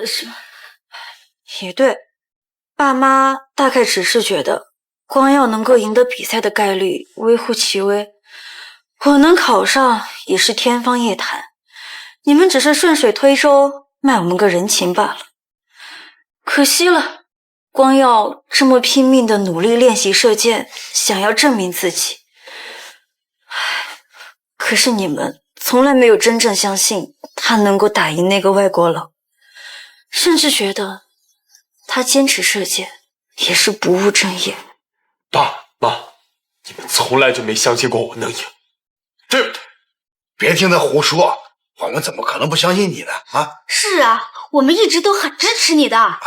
是，也对，爸妈大概只是觉得光耀能够赢得比赛的概率微乎其微，我能考上也是天方夜谭，你们只是顺水推舟卖我们个人情罢了。可惜了，光耀这么拼命的努力练习射箭，想要证明自己，可是你们从来没有真正相信他能够打赢那个外国佬，甚至觉得他坚持射箭也是不务正业。爸妈，你们从来就没相信过我能赢，对不对？别听他胡说，我们怎么可能不相信你呢？啊！是啊，我们一直都很支持你的啊。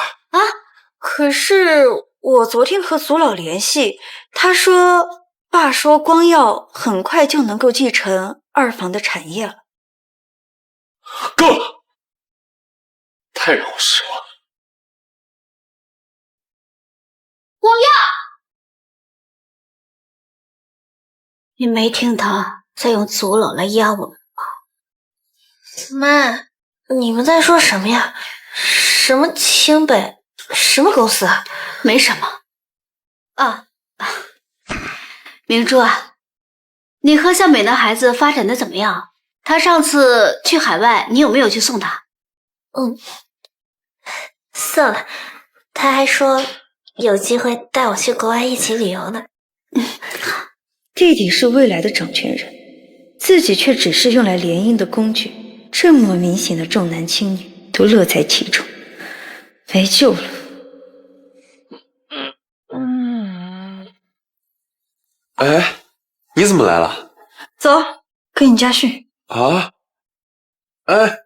可是我昨天和祖老联系，爸说光耀很快就能够继承二房的产业了。够了，太让我失望了。光耀，你没听他在用祖老来压我们吗？妈，你们在说什么呀？什么清北？什么公司啊？没什么。明珠啊，你和小美的孩子发展的怎么样？他上次去海外，你有没有去送他？送了，他还说有机会带我去国外一起旅游呢。弟弟是未来的掌权人，自己却只是用来联姻的工具，这么明显的重男轻女都乐在其中，没救了。哎，你怎么来了？走，跟你家训。啊？哎，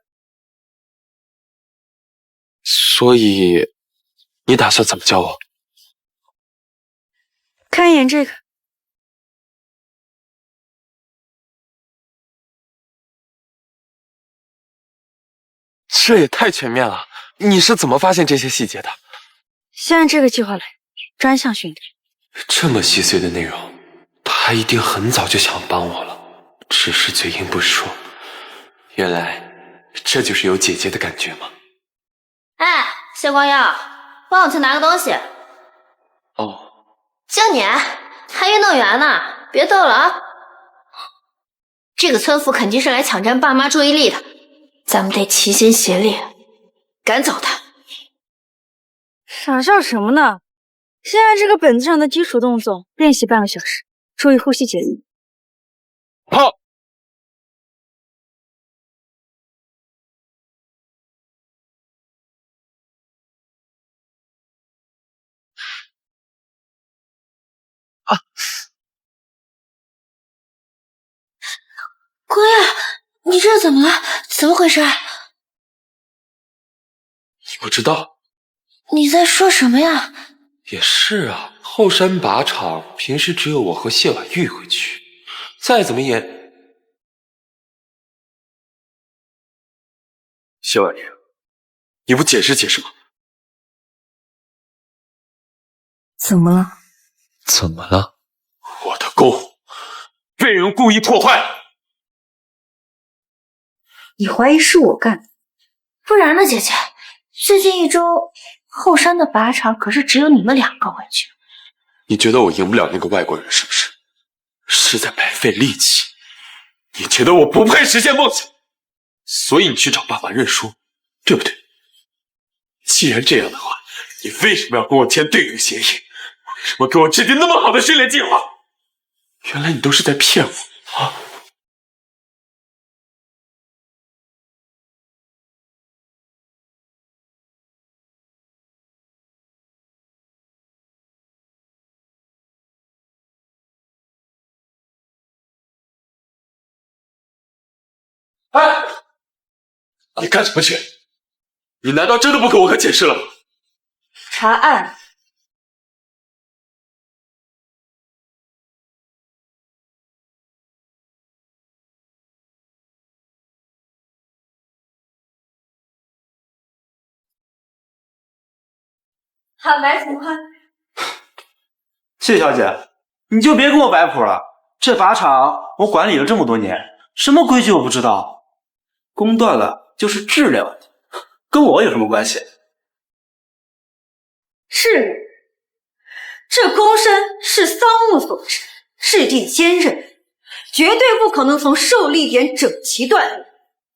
所以你打算怎么教我？看一眼这个。这也太全面了，你是怎么发现这些细节的？先按这个计划来，专项训练。这么细碎的内容，他一定很早就想帮我了，只是嘴硬不说。原来这就是有姐姐的感觉吗？哎，谢光耀，帮我去拿个东西。哦，就你还运动员呢，别逗了啊！这个村妇肯定是来抢占爸妈注意力的，咱们得齐心协力赶走她。傻笑什么呢？先按这个本子上的基础动作练习半个小时，注意呼吸节律。好。光耀，你这是怎么了？怎么回事？你不知道？你在说什么呀？也是啊，后山靶场平时只有我和谢婉玉会去，再怎么也……谢婉玉，你不解释解释吗？怎么了？怎么了？我的弓被人故意破坏了。你怀疑是我干的？不然呢，姐姐？最近一周后山的靶场可是只有你们两个会去。你觉得我赢不了那个外国人是不是？是在白费力气。你觉得我不配实现梦想，所以你去找爸爸认输，对不对？既然这样的话，你为什么要跟我签对赌协议？为什么给我制定那么好的训练计划？原来你都是在骗我啊！哎，你干什么去？你难道真的不跟我可解释了吗？查案。坦白从宽。谢小姐，你就别跟我摆谱了。这靶场我管理了这么多年，什么规矩我不知道。工断了就是质量问题，跟我有什么关系？是，这躬身是桑木所制，质地坚韧，绝对不可能从受力点整齐断裂，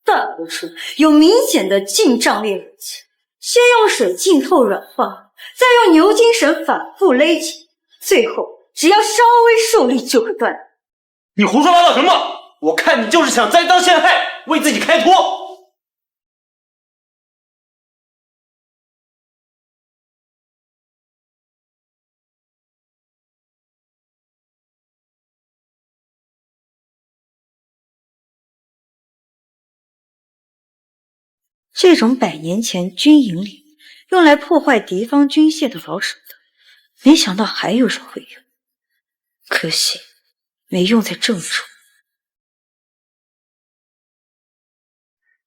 断不出有明显的劲胀裂痕迹。先用水浸透软化，再用牛筋绳反复勒紧，最后只要稍微受力就可断裂。你胡说八道什么？我看你就是想栽赃陷害，为自己开脱。这种100年前军营里用来破坏敌方军械的老手段，没想到还有人会用，可惜没用在正处。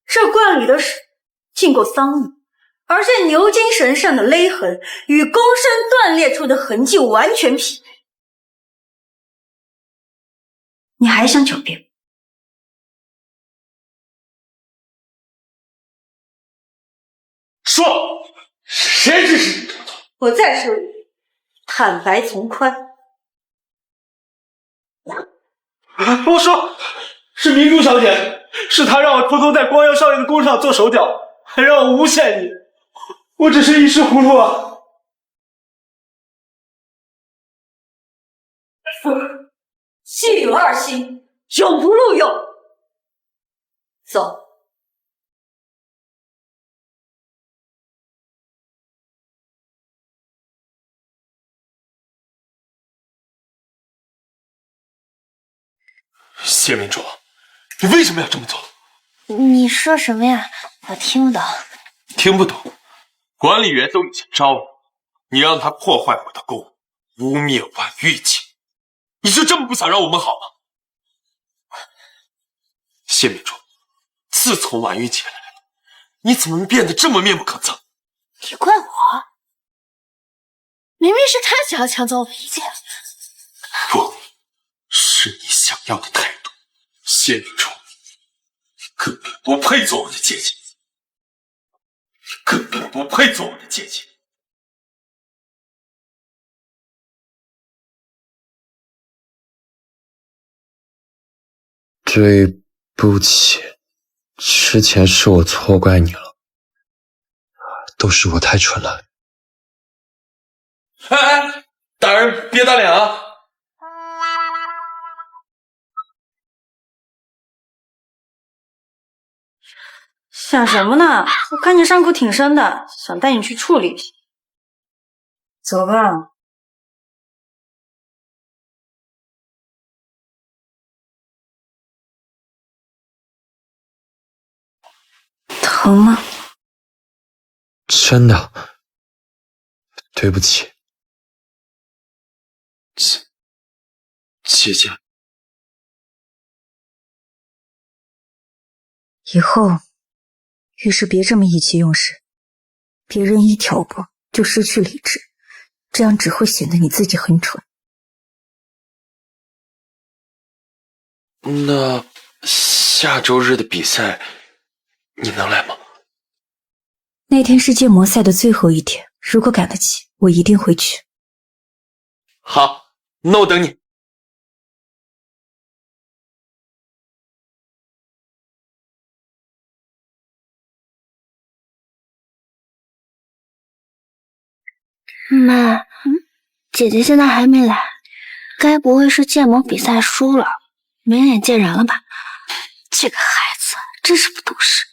这罐里的水浸过桑木，而这牛筋绳上的勒痕与躬身断裂处的痕迹完全匹配。你还想狡辩？说，谁指使你这么做？我再说一遍，坦白从宽。我说，是明珠小姐，是她让我偷偷在光耀少爷的弓上做手脚，还让我诬陷你，我只是一时糊涂啊。系有二心，永不录用。走。谢明珠，你为什么要这么做？你说什么呀？我听不懂。听不懂？管理员都已经招了，你让他破坏我的弓，污蔑婉玉姐，你就这么不想让我们好吗？谢明珠，自从婉玉姐来了，你怎么变得这么面目可憎？你怪我？明明是他想要抢走我的一切。不，是你想要的态度。谢明珠，你根本不配做我的姐姐，你根本不配做我的姐姐。对不起，之前是我错怪你了，都是我太蠢了。哎哎，大人别打脸啊！想什么呢？我看你伤口挺深的，想带你去处理一下。走吧。疼吗？真的，对不起，姐姐。以后遇事别这么意气用事，别人一挑拨就失去理智，这样只会显得你自己很蠢。那下周日的比赛，你能来吗？那天是建模赛的最后一天，如果赶得及，我一定会去。好，那我等你。妈，姐姐现在还没来，该不会是建模比赛输了，没脸见人了吧？这个孩子真是不懂事。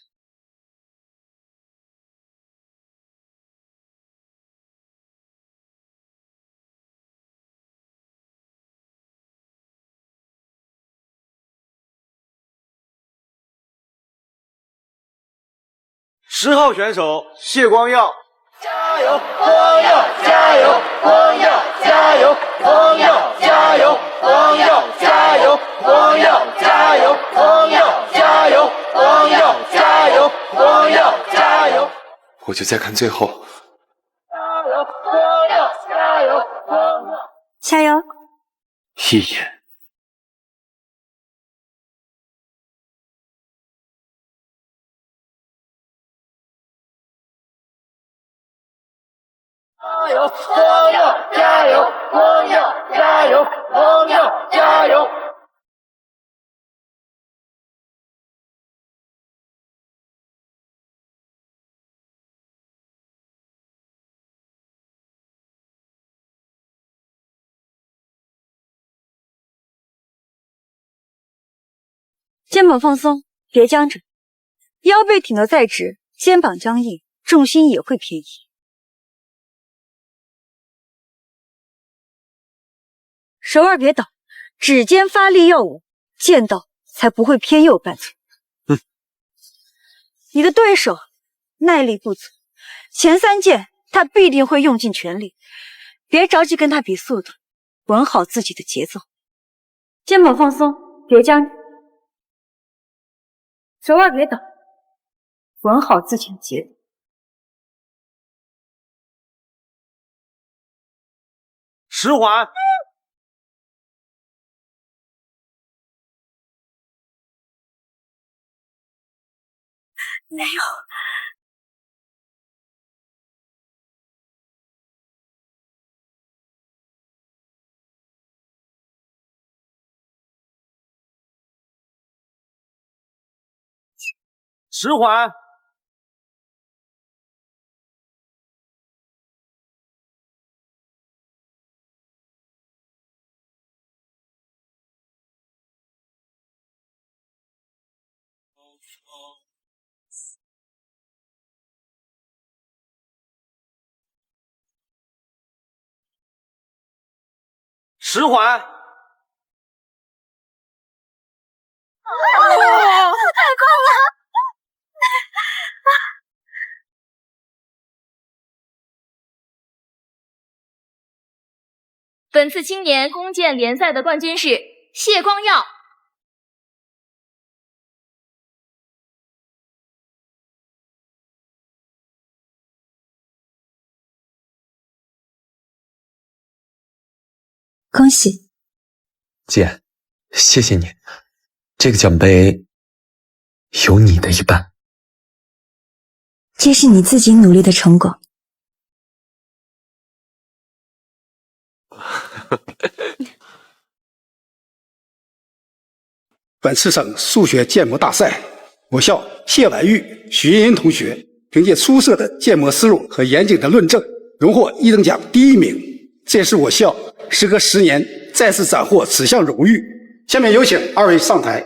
10号选手谢光耀，加油，光耀！加油，光耀！加油，光耀！加油，光耀！加油，光耀！加油，光耀！加油，光耀！加油，光耀！加油！我就再看最后。加油，光耀！加油，光耀！加油！一眼。加油，光耀！加油，光耀！加油，光耀！加油！肩膀放松，别僵着，腰背挺得再直，肩膀僵硬，重心也会偏移。手腕别抖，指尖发力要稳，剑道才不会偏右半寸。你的对手耐力不足，前3剑他必定会用尽全力，别着急跟他比速度，稳好自己的节奏。肩膀放松，别僵着，手腕别抖，稳好自己的节奏。迟缓。没有。迟缓。迟缓。太快了！本次青年弓箭联赛的冠军是谢光耀。恭喜，姐，谢谢你，这个奖杯有你的一半。这是你自己努力的成果。本次省数学建模大赛，我校谢婉玉、徐茵茵同学凭借出色的建模思路和严谨的论证，荣获1等奖第1名。这也是我校时隔10年再次斩获此项荣誉。下面有请2位上台。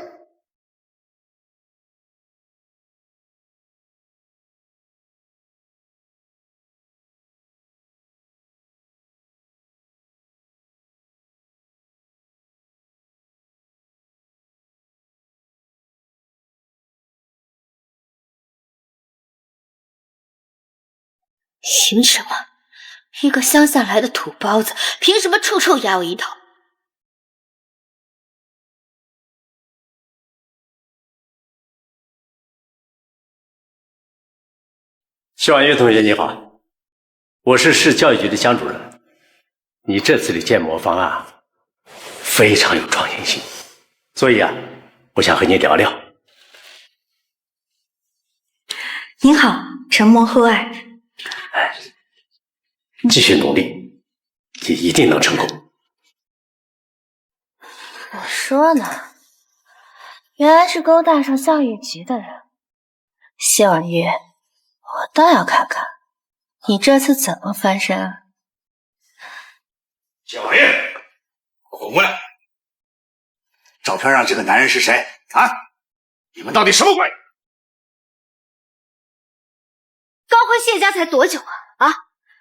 凭什么？一个乡下来的土包子，凭什么处处压我一头？谢婉月同学你好，我是市教育局的江主任。你这次的建模方案非常有创新性，所以我想和你聊聊。您好，承蒙厚爱。继续努力，你一定能成功。我说呢，原来是勾搭上教育局的人。谢婉月，我倒要看看你这次怎么翻身啊！谢婉玉，滚过来！照片上这个男人是谁啊？你们到底什么鬼？刚回谢家才多久啊？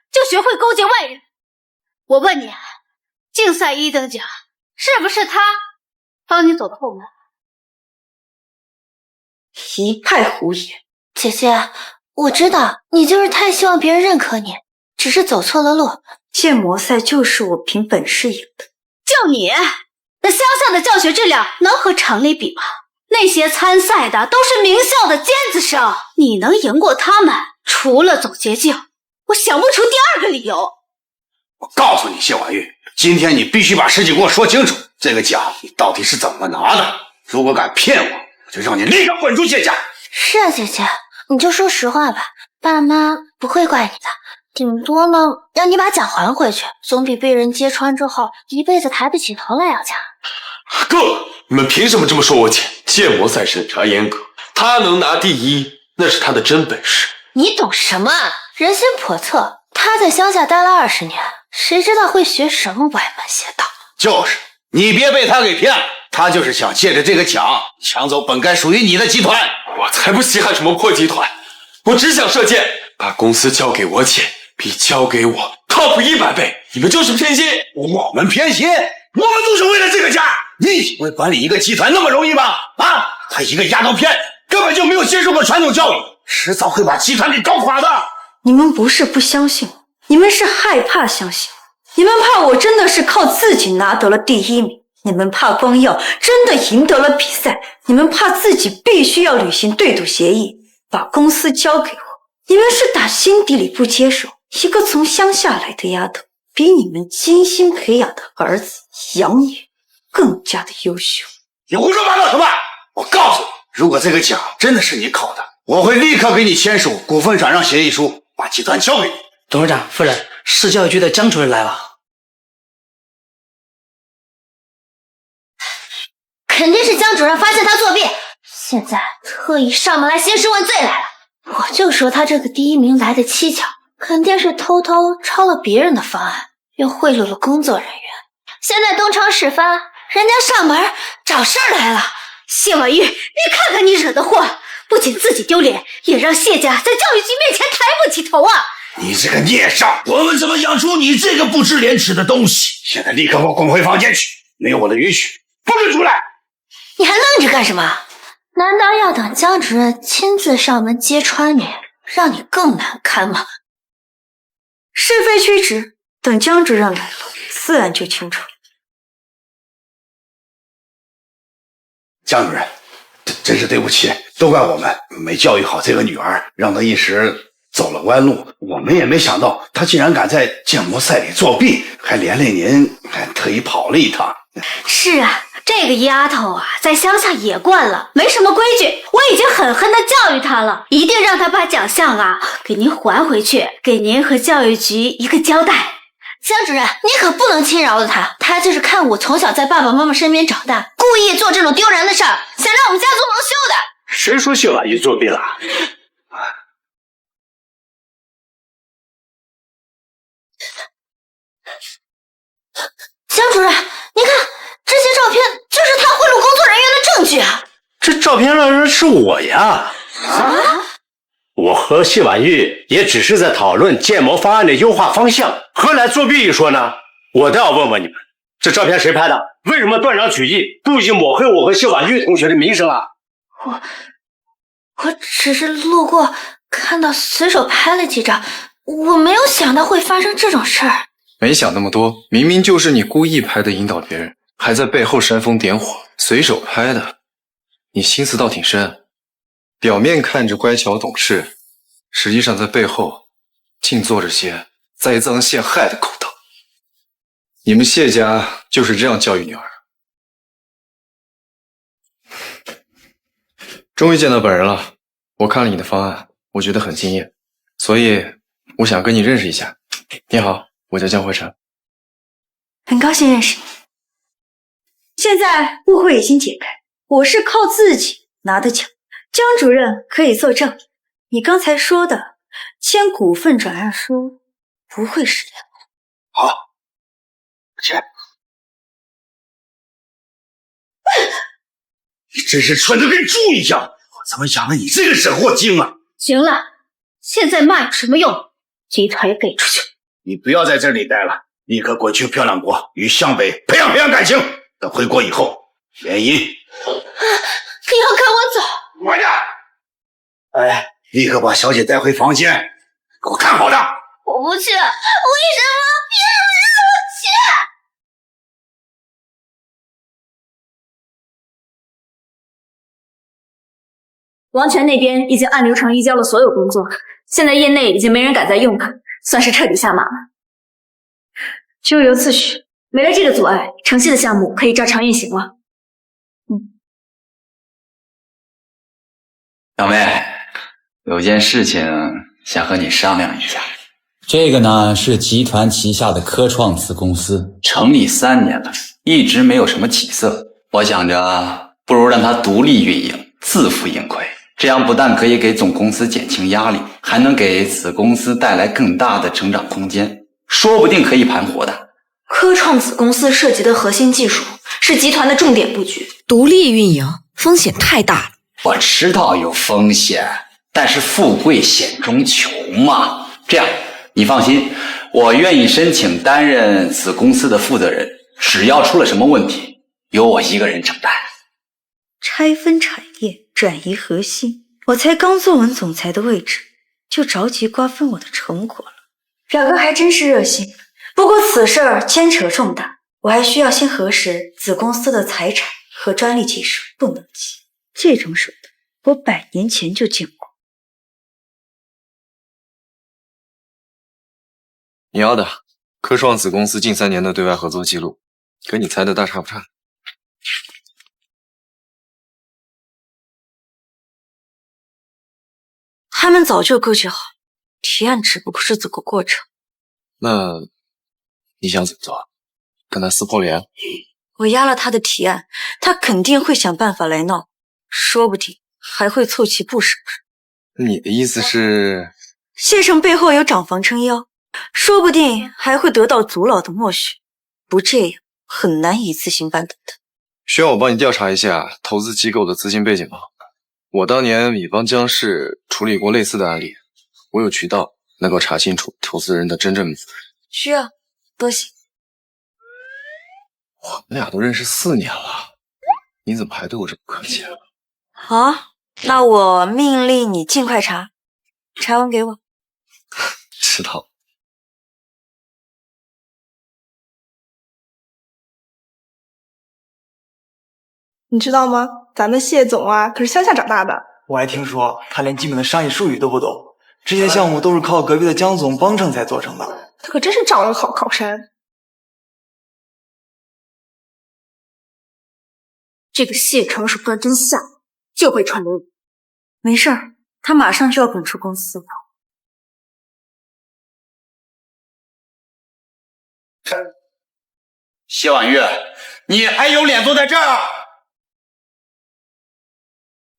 就学会勾结外人？我问你，竞赛1等奖是不是他帮你走的后门？一派胡言！姐姐，我知道你就是太希望别人认可你，只是走错了路。建模赛就是我凭本事赢的。就你，那乡下的教学质量能和城里比吗？那些参赛的都是名校的尖子生，你能赢过他们，除了走捷径，我想不出第二个理由。我告诉你，谢婉玉，今天你必须把事情给我说清楚。这个奖你到底是怎么拿的？如果敢骗我，我就让你立刻滚出谢家。是啊，姐姐，你就说实话吧，爸妈不会怪你的，顶多呢让你把奖还回去，总比被人揭穿之后一辈子抬不起头来要强。够了！你们凭什么这么说我姐？建模赛审查严格，她能拿第1，那是她的真本事。你懂什么啊？人心叵测，他在乡下待了20年，谁知道会学什么歪门邪道？就是，你别被他给骗了，他就是想借着这个奖抢走本该属于你的集团。我才不稀罕什么破集团，我只想射箭，把公司交给我姐，比交给我 top 100倍。你们就是偏心，我们偏心？我们都是为了这个家。你以为管理一个集团那么容易吗？啊，他一个丫头片根本就没有接受过传统教育，迟早会把集团给搞垮的。你们不是不相信我，你们是害怕相信我，你们怕我真的是靠自己拿得了第1名，你们怕光耀真的赢得了比赛，你们怕自己必须要履行对赌协议，把公司交给我，你们是打心底里不接受一个从乡下来的丫头比你们精心培养的儿子养女更加的优秀。你胡说八道什么？我告诉你，如果这个奖真的是你考的，我会立刻给你签署股份转让协议书，把集团交给你。董事长夫人，市教育局的江主任来了。肯定是江主任发现他作弊，现在特意上门来兴师问罪来了。我就说他这个第1名来的蹊跷，肯定是偷偷抄了别人的方案，又贿赂了工作人员。现在东窗事发，人家上门找事儿来了。谢婉玉，你看看你惹的祸，不仅自己丢脸，也让谢家在教育局面前抬不起头啊！你这个孽障，我们怎么养出你这个不知廉耻的东西？现在立刻给我滚回房间去，没有我的允许，不准出来！你还愣着干什么？难道要等江主任亲自上门揭穿你，让你更难堪吗？是非曲直，等江主任来了，自然就清楚。江主任，真是对不起，都怪我们没教育好这个女儿，让她一时走了弯路。我们也没想到她竟然敢在建模赛里作弊，还连累您，还特意跑了一趟。是啊，这个丫头啊，在乡下也惯了，没什么规矩。我已经狠狠地教育她了，一定让她把奖项啊给您还回去，给您和教育局一个交代。江主任，你可不能轻饶了她，她就是看我从小在爸爸妈妈身边长大，故意做这种丢人的事儿，想让我们家族蒙羞的。谁说谢婉玉作弊了？江主任，您看这些照片就是他贿赂工作人员的证据啊！这照片上的人是我呀！我和谢婉玉也只是在讨论建模方案的优化方向，何来作弊一说呢？我倒要问问你们，这照片谁拍的？为什么断章取义，故意抹黑我和谢婉玉同学的名声啊？我只是路过，看到随手拍了几张，我没有想到会发生这种事儿。没想那么多，明明就是你故意拍的引导别人，还在背后煽风点火，随手拍的，你心思倒挺深。表面看着乖巧懂事，实际上在背后竟做着些栽赃陷害的勾当。你们谢家就是这样教育女儿。终于见到本人了，我看了你的方案，我觉得很惊艳，所以我想跟你认识一下。你好，我叫江慧成。很高兴认识你。现在误会已经解开，我是靠自己拿的奖，江主任可以作证。你刚才说的签股份转让书不会是假的。好，去！你真是蠢得跟猪一样！我怎么养了你这个惹祸精啊！行了，现在骂有什么用？集团也给出去。你不要在这里待了，立刻滚去漂亮国与向北培养感情。等回国以后，原因你要赶我走？快点！哎，立刻把小姐带回房间，给我看好的。我不去，为什么你不让我去？王权那边已经按流程移交了所有工作，现在业内已经没人敢再用它，算是彻底下马了。咎由自取，没了这个阻碍，诚信的项目可以照常运行了。小妹，有件事情想和你商量一下。这个呢是集团旗下的科创子公司，成立3年了，一直没有什么起色。我想着，不如让它独立运营，自负盈亏。这样不但可以给总公司减轻压力，还能给子公司带来更大的成长空间，说不定可以盘活的。科创子公司涉及的核心技术是集团的重点布局，独立运营风险太大了。我知道有风险，但是富贵险中求嘛。这样，你放心，我愿意申请担任子公司的负责人，只要出了什么问题，由我一个人承担。拆分产业，转移核心，我才刚坐稳总裁的位置，就着急瓜分我的成果了。表哥还真是热心，不过此事儿牵扯重大，我还需要先核实子公司的财产和专利技术，不能急。这种手段，我100年前就见过。你要的科创子公司近3年的对外合作记录，跟你猜的大差不差。他们早就构建好，提案只不过是走个过程。那你想怎么做？跟他撕破脸？我压了他的提案，他肯定会想办法来闹，说不定还会凑齐部手。你的意思是？谢城背后有长房撑腰，说不定还会得到族老的默许。不这样，很难一次性办到的。需要我帮你调查一下投资机构的资金背景吗？我当年乙方江氏处理过类似的案例，我有渠道能够查清楚投资人的真正。需要，多谢。我们俩都认识4年了，你怎么还对我这么客气啊？好，那我命令你尽快查，查完给我。知道。你知道吗？咱们谢总啊，可是乡下长大的。我还听说他连基本的商业术语都不懂，这些项目都是靠隔壁的江总帮衬才做成的。他可真是找了个好靠山。这个谢城是不知道真相，就会传流语。没事儿，他马上就要滚出公司了。谢婉月，你还有脸坐在这儿？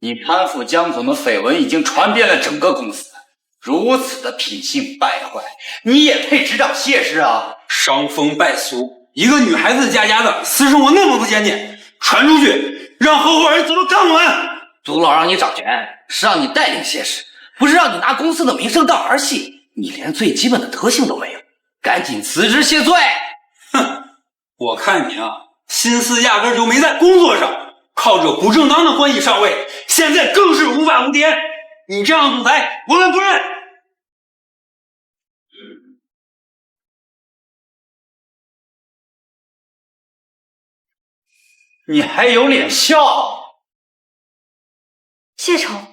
你攀附江总的绯闻已经传遍了整个公司，如此的品性败坏，你也配执掌谢氏啊？伤风败俗，一个女孩子家的私生活那么不检点，传出去让合伙人走得更稳。族老让你掌权，是让你带领谢氏，不是让你拿公司的名声当儿戏。你连最基本的德行都没有，赶紧辞职谢罪！哼，我看你啊，心思压根就没在工作上，靠着不正当的关系上位，现在更是无法无天。你这样的总裁，我们不认。你还有脸笑？谢城，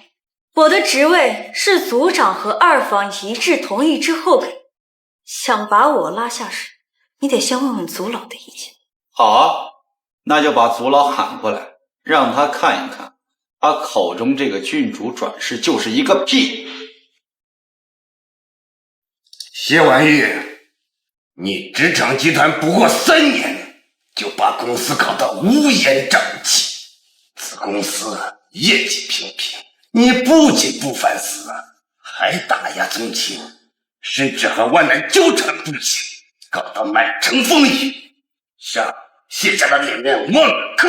我的职位是组长和2方一致同意之后给，想把我拉下水，你得先问问族老的意见。好啊，那就把族老喊过来，让他看一看，他口中这个郡主转世就是一个屁。谢婉玉，你执掌集团不过3年，就把公司搞得乌烟瘴气，子公司业绩平平，你不仅不反思，还打压宗亲，甚至和万难纠缠不清，搞得满城风雨。上谢家的脸面我忘了磕。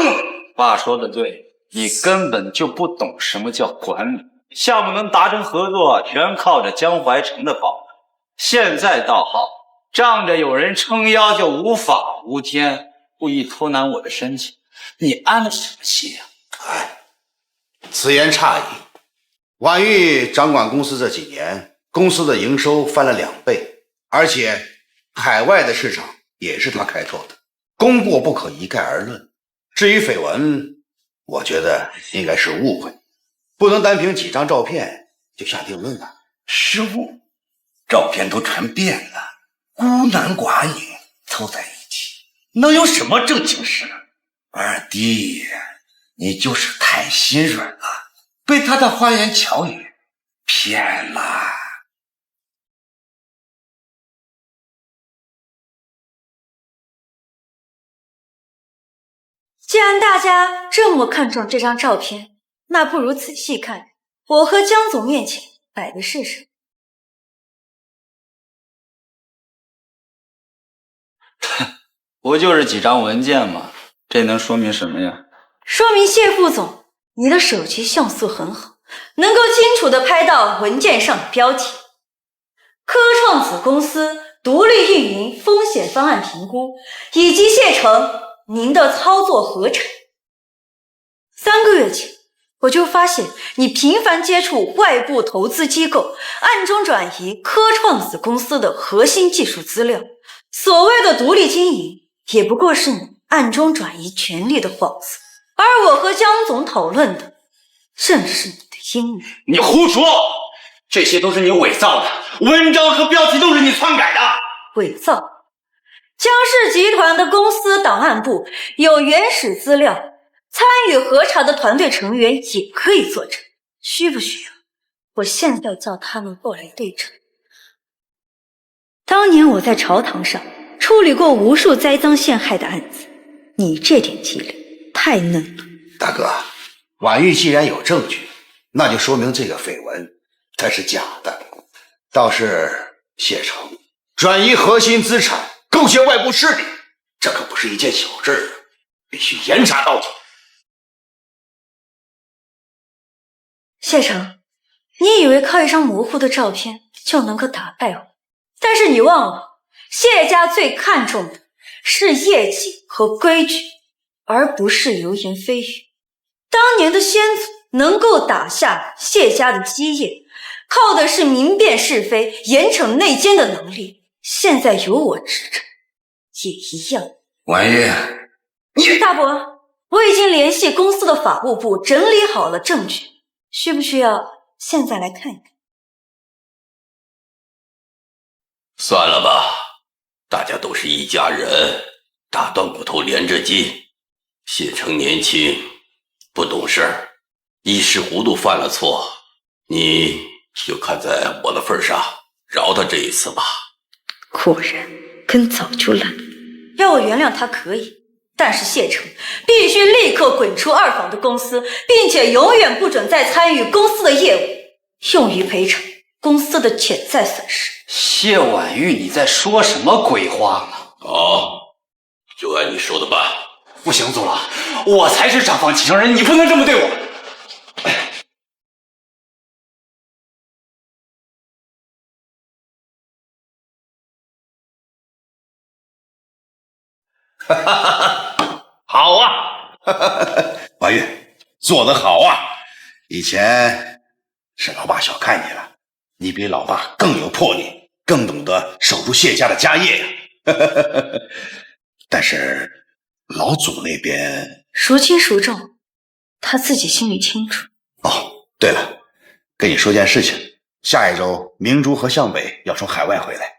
爸说的对，你根本就不懂什么叫管理。项目能达成合作，全靠着江淮城的保证。现在倒好，仗着有人撑腰就无法无天，故意偷难我的申请，你安了什么心啊？此言差矣。婉玉掌管公司这几年，公司的营收翻了2倍，而且海外的市场也是他开拓的，功过不可一概而论。至于绯闻，我觉得应该是误会，不能单凭几张照片就下定论了。失误，照片都传遍了，孤男寡女凑在一起，能有什么正经事？二弟，你就是太心软了，被他的花言巧语骗了。既然大家这么看重这张照片，那不如仔细看我和江总面前摆的是什么。不就是几张文件吗？这能说明什么呀？说明谢副总，你的手机像素很好，能够清楚地拍到文件上的标题：科创子公司独立运营风险方案评估，以及谢成您的操作合成。3个月前，我就发现你频繁接触外部投资机构，暗中转移科创子公司的核心技术资料。所谓的独立经营，也不过是你暗中转移权力的幌子。而我和江总讨论的，正是你的阴谋。你胡说！这些都是你伪造的，文章和标题都是你篡改的。伪造？江氏集团的公司档案部有原始资料，参与核查的团队成员也可以作证。需不需要？我现在叫他们过来对证。当年我在朝堂上处理过无数栽赃陷害的案子，你这点伎俩太嫩了。大哥，婉玉既然有证据，那就说明这个绯闻它是假的。倒是谢成转移核心资产，勾结外部势力，这可不是一件小事，必须严查到底。谢成，你以为靠一张模糊的照片就能够打败我？但是你忘了，谢家最看重的是业绩和规矩，而不是流言蜚语。当年的先祖能够打下谢家的基业，靠的是明辨是非、严惩内奸的能力。现在由我执政，也一样。婉玉，大伯，我已经联系公司的法务部，整理好了证据，需不需要现在来看一看？算了吧，大家都是一家人，打断骨头连着筋。谢成年轻，不懂事儿，一时糊涂犯了错，你就看在我的份上，饶他这一次吧。果然根早就烂。要我原谅他可以，但是谢成必须立刻滚出二房的公司，并且永远不准再参与公司的业务，用于赔偿公司的潜在损失。谢婉玉，你在说什么鬼话呢？好，就按你说的办。不行，祖老，我才是长房继承人，你不能这么对我。好啊，婉玉做得好啊！以前是老爸小看你了，你比老爸更有魄力，更懂得守住谢家的家业呀。但是老祖那边孰轻孰重，他自己心里清楚。哦，对了，跟你说件事情，下一周明珠和向北要从海外回来。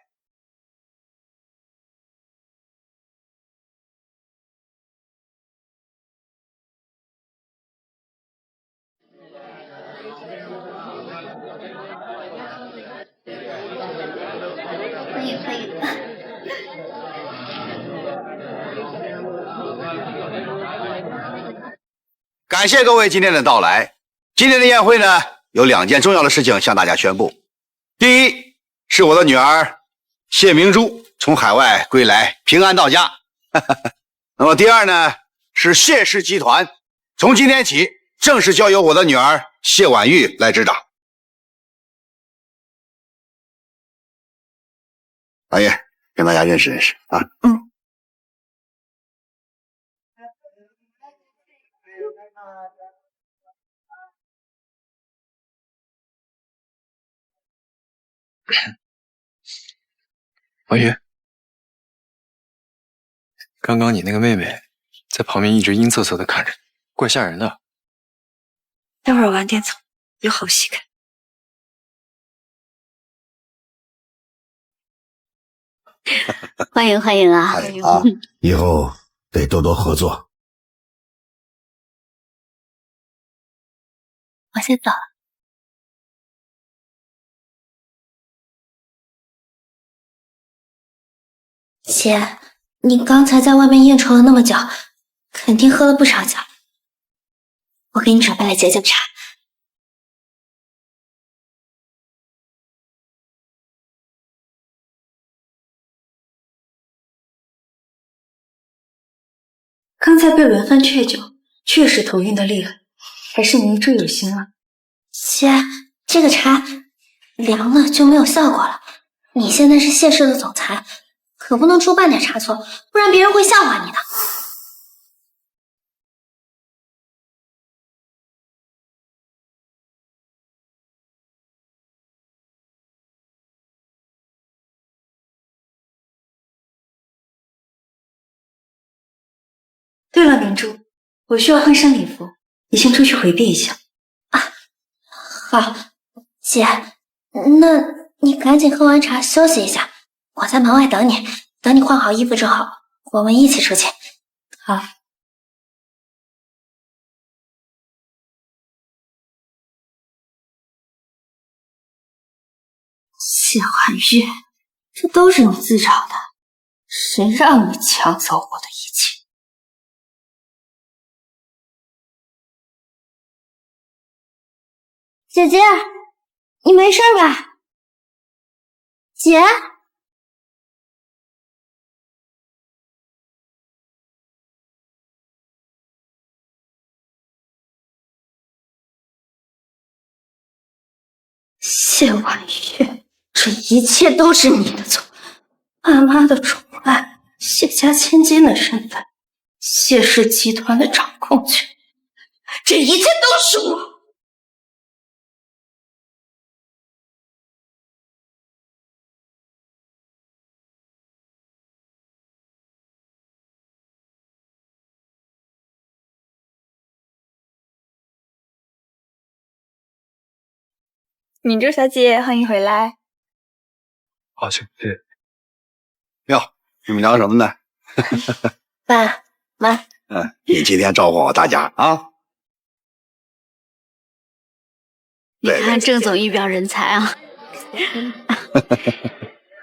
可以的。感谢各位今天的到来。今天的宴会呢，有2件重要的事情向大家宣布。第一，是我的女儿谢明珠从海外归来，平安到家。那么第二呢，是谢氏集团，从今天起正式交由我的女儿谢婉玉来执掌。老爷，跟大家认识认识啊。王宇，刚刚你那个妹妹在旁边一直阴恻恻的看着你，怪吓人的。待会儿晚点走，有好戏看。欢迎欢迎啊！啊，以后得多多合作。我先走了。姐，你刚才在外面应酬了那么久，肯定喝了不少酒。我给你准备了解酒茶。刚才被轮番劝酒，确实头晕的厉害，还是明珠有心了。姐，这个茶凉了就没有效果了。你现在是谢氏的总裁，可不能出半点差错，不然别人会笑话你的。对了，明珠，我需要换身礼服，你先出去回避一下。好，姐，那你赶紧喝完茶休息一下，我在门外等你。等你换好衣服之后，我们一起出去。好。谢婉玉，这都是你自找的，谁让你抢走我的一切？姐姐，你没事吧？姐，谢婉玉，这一切都是你的错。爸妈的宠爱，谢家千金的身份，谢氏集团的掌控权，这一切都是我。明珠小姐，欢迎回来。好，谢谢。哟，你们聊什么呢？爸妈，你今天照顾好大家啊。你看郑总一表人才啊！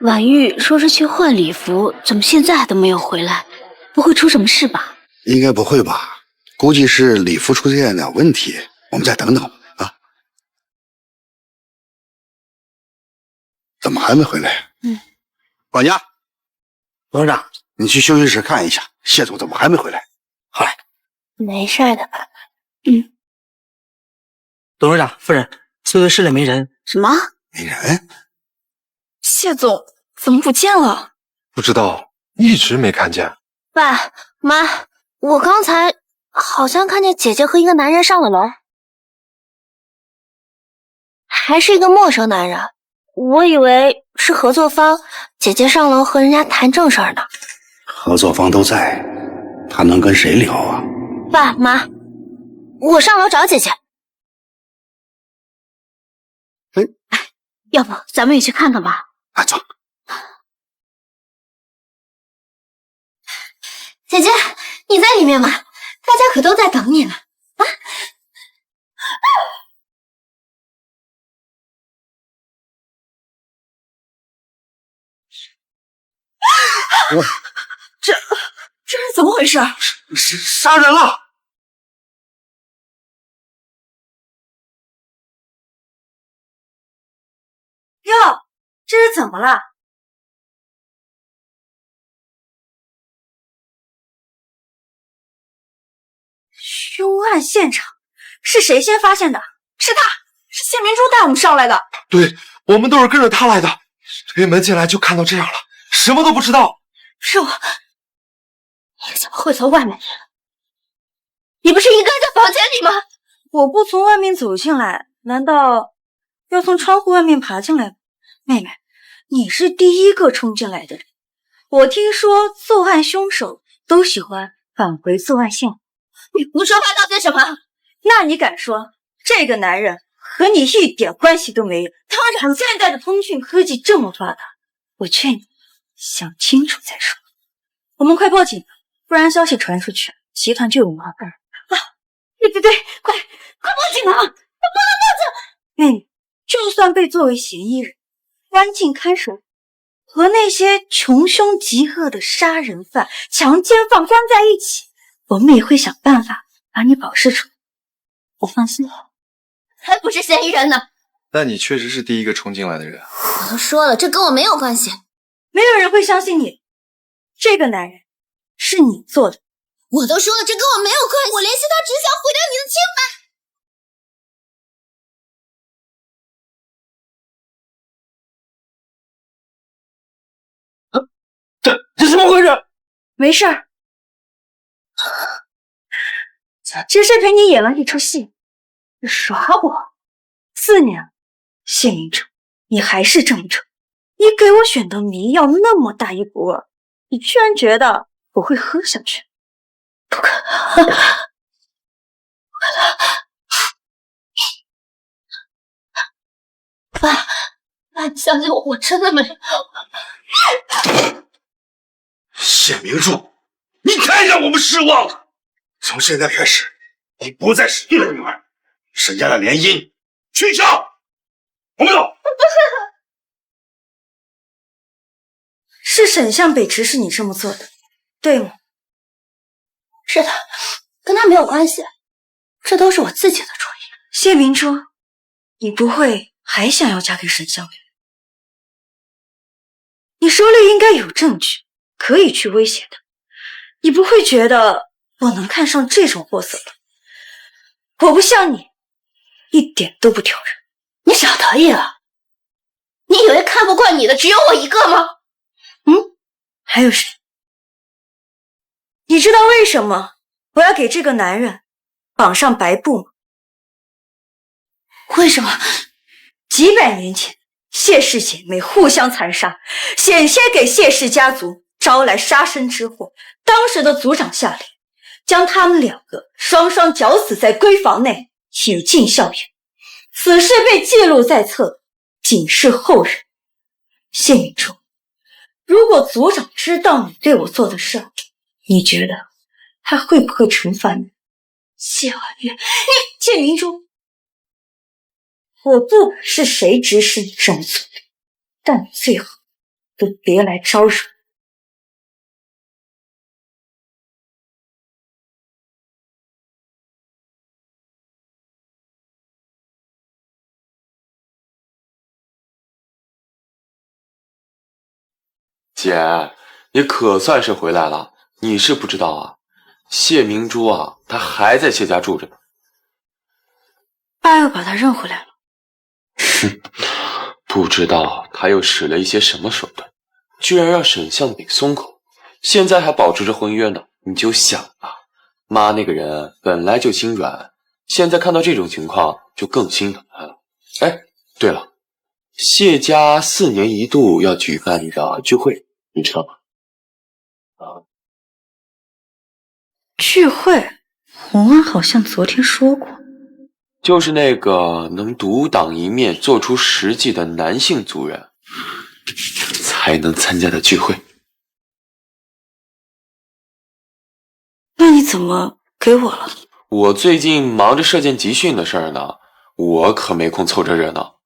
婉玉说是去换礼服，怎么现在还都没有回来？不会出什么事吧？应该不会吧？估计是礼服出现了问题，我们再等等啊。怎么还没回来？管家，董事长，你去休息室看一下，谢总怎么还没回来？好嘞。没事的，爸爸。董事长夫人，搜队室里没人。什么？没人？谢总怎么不见了？不知道，一直没看见。爸妈，我刚才好像看见姐姐和一个男人上了楼，还是一个陌生男人。我以为是合作方，姐姐上楼和人家谈正事儿呢。合作方都在，他能跟谁聊啊？爸妈，我上楼找姐姐。要不咱们也去看看吧？走。姐姐，你在里面吗？大家可都在等你呢。这是怎么回事？杀人了！哟，这是怎么了？凶案现场是谁先发现的？是他，是谢明珠带我们上来的。对，我们都是跟着他来的。推门进来就看到这样了，什么都不知道。是我，你怎么会在外面？你不是应该在房间里吗？我不从外面走进来，难道要从窗户外面爬进来吗？妹妹，你是第一个冲进来的人。我听说作案凶手都喜欢返回作案现场。你胡说八道干什么？那你敢说这个男人和你一点关系都没有？当然，现在的通讯科技这么发达，我劝你想清楚再说。我们快报警吧，不然消息传出去，集团就有麻烦。对，快报警啊！不能报警！妹妹，就算被作为嫌疑人关进看守，和那些穷凶极恶的杀人犯、强奸犯关在一起，我们也会想办法把你保释出来。我放心。才不是嫌疑人呢！但你确实是第一个冲进来的人。我都说了，这跟我没有关系。没有人会相信你，这个男人是你做的。我都说了，这跟我没有关系。我联系他只想毁掉你的清白。这怎么回事？没事儿，只是陪你演了一出戏。你耍我4年了，谢明哲，你还是这么丑。你给我选的迷药那么大一股儿，你居然觉得我会喝下去？不可能！爸，你相信我，我真的没有。谢明珠，你太让我们失望了。从现在开始，你不再是你的女儿，沈家的联姻取消。我们走。是沈向北池是你这么做的，对吗？是的，跟他没有关系，这都是我自己的主意。谢明珠，你不会还想要嫁给沈向北？你手里应该有证据，可以去威胁他。你不会觉得我能看上这种货色吧？我不像你，一点都不挑人。你小得意了？你以为看不惯你的只有我一个吗？还有谁？你知道为什么我要给这个男人绑上白布吗？为什么？几百年前，谢氏姐妹互相残杀，险些给谢氏家族招来杀身之祸。当时的族长下令，将他们2个双双绞死在闺房内，引进校园。此事被记录在册，警示后人。谢明珠，如果族长知道你对我做的事，你觉得他会不会惩罚你？谢婉月，谢明珠，我不管是谁指使你这么做，但你最好都别来招惹。姐，你可算是回来了。你是不知道啊，谢明珠啊，她还在谢家住着呢。爸又把她认回来了。哼，不知道他又使了一些什么手段，居然让沈向北松口，现在还保持着婚约呢。你就想啊，妈那个人本来就心软，现在看到这种情况就更心疼她了。哎，对了，谢家4年一度要举办一个聚会，你知道吗？聚会，红儿好像昨天说过，就是那个能独当一面做出实际的男性族人才能参加的聚会。那你怎么给我了？我最近忙着射箭集训的事儿呢，我可没空凑这热闹。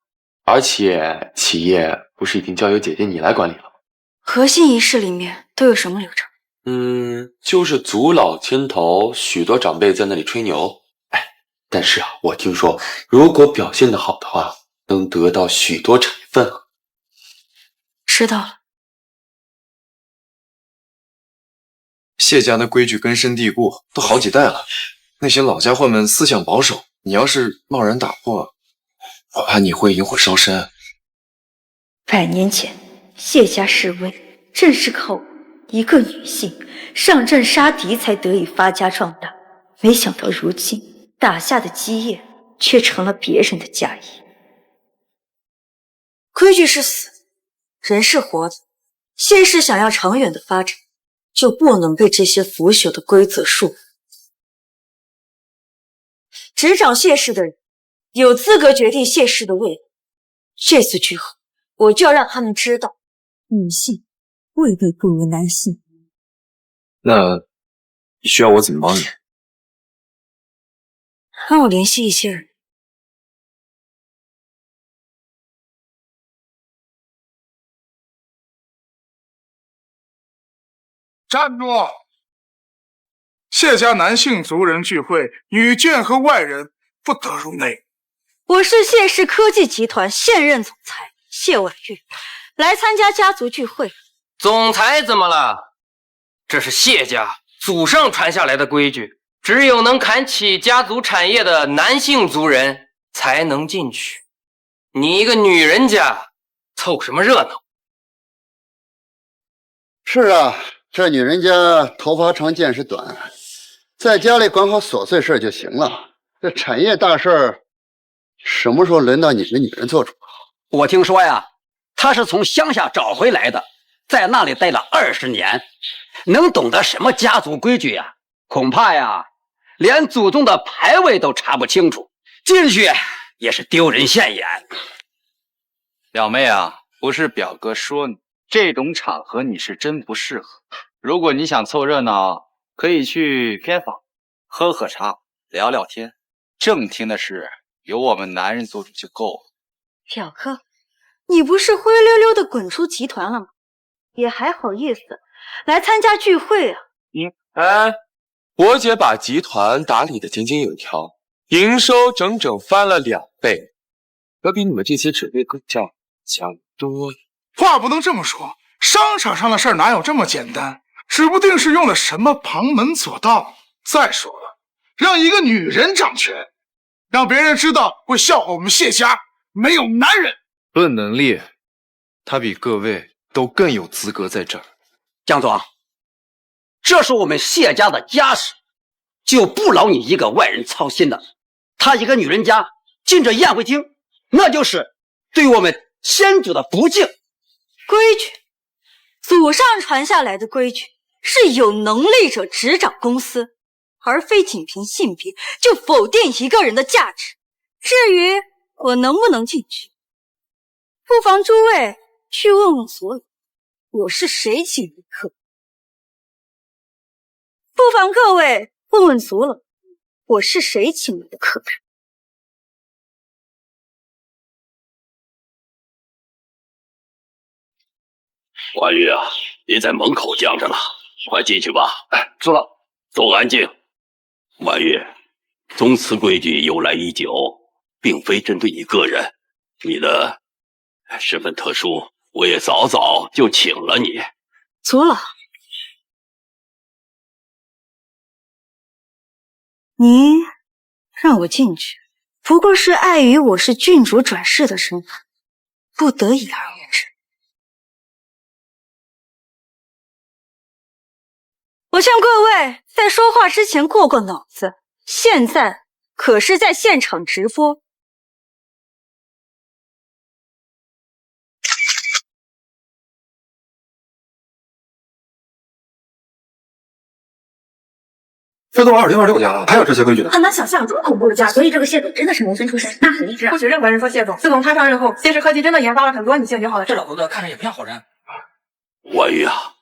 而且企业不是已经交由姐姐你来管理了吗？核心仪式里面都有什么流程？就是族老牵头，许多长辈在那里吹牛。哎，但是啊，我听说如果表现得好的话，能得到许多产业份额。知道了。谢家的规矩根深蒂固，都好几代了，那些老家伙们思想保守，你要是贸然打破，我怕你会引火烧身。100年前，谢家示威，正是靠我一个女性上阵杀敌才得以发家壮大。没想到如今打下的基业，却成了别人的家业。规矩是死，人是活的。谢氏想要长远的发展，就不能被这些腐朽的规则束缚。执掌谢氏的人，有资格决定谢氏的未来。这次聚会，我就要让他们知道，女性位位不如男性。那需要我怎么帮你？让我联系一些人。站住！谢家男性族人聚会，女眷和外人不得入内。我是谢氏科技集团现任总裁谢婉玉，来参加家族聚会。总裁怎么了？这是谢家祖上传下来的规矩，只有能扛起家族产业的男性族人才能进去。你一个女人家，凑什么热闹？是啊，这女人家头发长见识短，在家里管好琐碎事就行了。这产业大事什么时候轮到你这女人做主？我听说呀，她是从乡下找回来的，在那里待了20年，能懂得什么家族规矩呀？恐怕呀，连祖宗的牌位都查不清楚，进去也是丢人现眼。表妹啊，不是表哥说你，这种场合你是真不适合。如果你想凑热闹，可以去偏房喝喝茶，聊聊天。正厅的事由我们男人做主就够了。表哥，你不是灰溜溜的滚出集团了吗？也还好意思来参加聚会啊？哎，我姐把集团打理得井井有条，营收整整翻了2倍，可比你们这些只会狗叫强多了。话不能这么说，商场上的事哪有这么简单？指不定是用了什么旁门左道。再说了，让一个女人掌权，让别人知道会笑话我们谢家没有男人。论能力，他比各位都更有资格在这儿。江总，这是我们谢家的家事，就不劳你一个外人操心了。她一个女人家进这宴会厅，那就是对我们先祖的不敬。规矩，祖上传下来的规矩是有能力者执掌公司，而非仅凭性别就否定一个人的价值。至于我能不能进去，不妨诸位去问问所有我是谁请的客。不妨各位问问族了，我是谁请来的客人。婉玉啊，你在门口僵着了，快进去吧。哎，知了，都安静。婉玉，宗祠规矩由来已久，并非针对你个人，你的身份特殊，我也早早就请了你。族老，您让我进去，不过是碍于我是郡主转世的身份，不得已而为之。我劝各位在说话之前过过脑子，现在可是在现场直播。这都2026年了，还有这些规矩呢？很难想象这么恐怖的家，所以这个谢总真的是农村出身，那很励志啊。不许任何人说谢总，自从他上任后，谢氏科技真的研发了很多女性友好的。这老头子看着也不像好人。婉玉啊，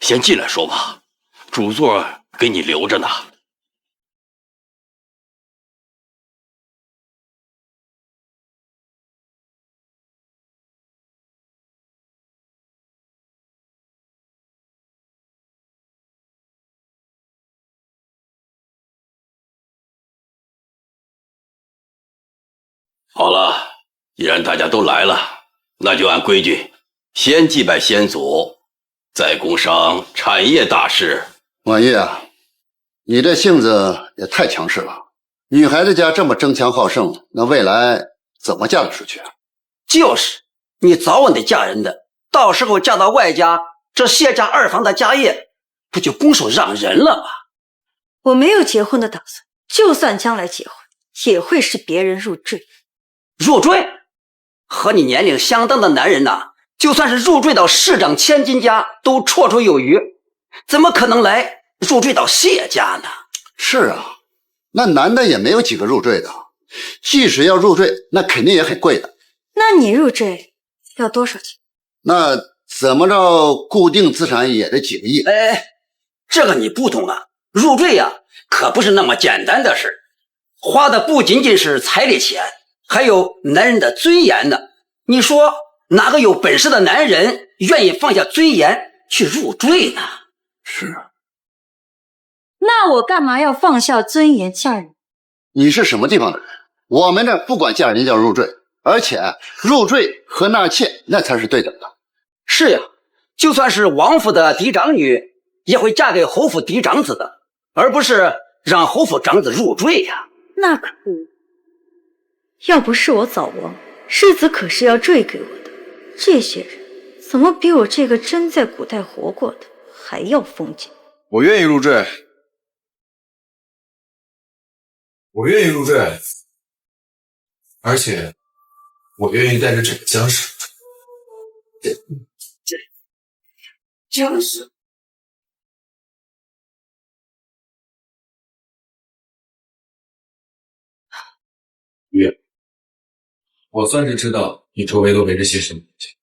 先进来说吧，主座给你留着呢。好了，既然大家都来了，那就按规矩，先祭拜先祖，再工商产业大事。婉玉啊，你这性子也太强势了。女孩子家这么争强好胜，那未来怎么嫁得出去啊？就是，你早晚得嫁人的，到时候嫁到外家，这谢家二房的家业不就拱手让人了吗？我没有结婚的打算，就算将来结婚，也会是别人入赘。入赘？和你年龄相当的男人呐，就算是入赘到市长千金家都绰绰有余，怎么可能来入赘到谢家呢？是啊，那男的也没有几个入赘的，即使要入赘，那肯定也很贵的。那你入赘要多少钱？那怎么着，固定资产也得几个亿。哎，这个你不懂啊，入赘呀，可不是那么简单的事，花的不仅仅是彩礼钱，还有男人的尊严呢。你说哪个有本事的男人愿意放下尊严去入赘呢？是啊。那我干嘛要放下尊严嫁人？你是什么地方的人？我们这不管嫁人叫入赘，而且入赘和纳妾那才是对等的。是呀，就算是王府的嫡长女，也会嫁给侯府嫡长子的，而不是让侯府长子入赘呀。那可不，要不是我早亡，世子可是要赘给我的。这些人怎么比我这个真在古代活过的还要封建？我愿意入赘，我愿意入赘，而且我愿意带着整个江氏。江氏？月，我算是知道你周围都围着些什么东西。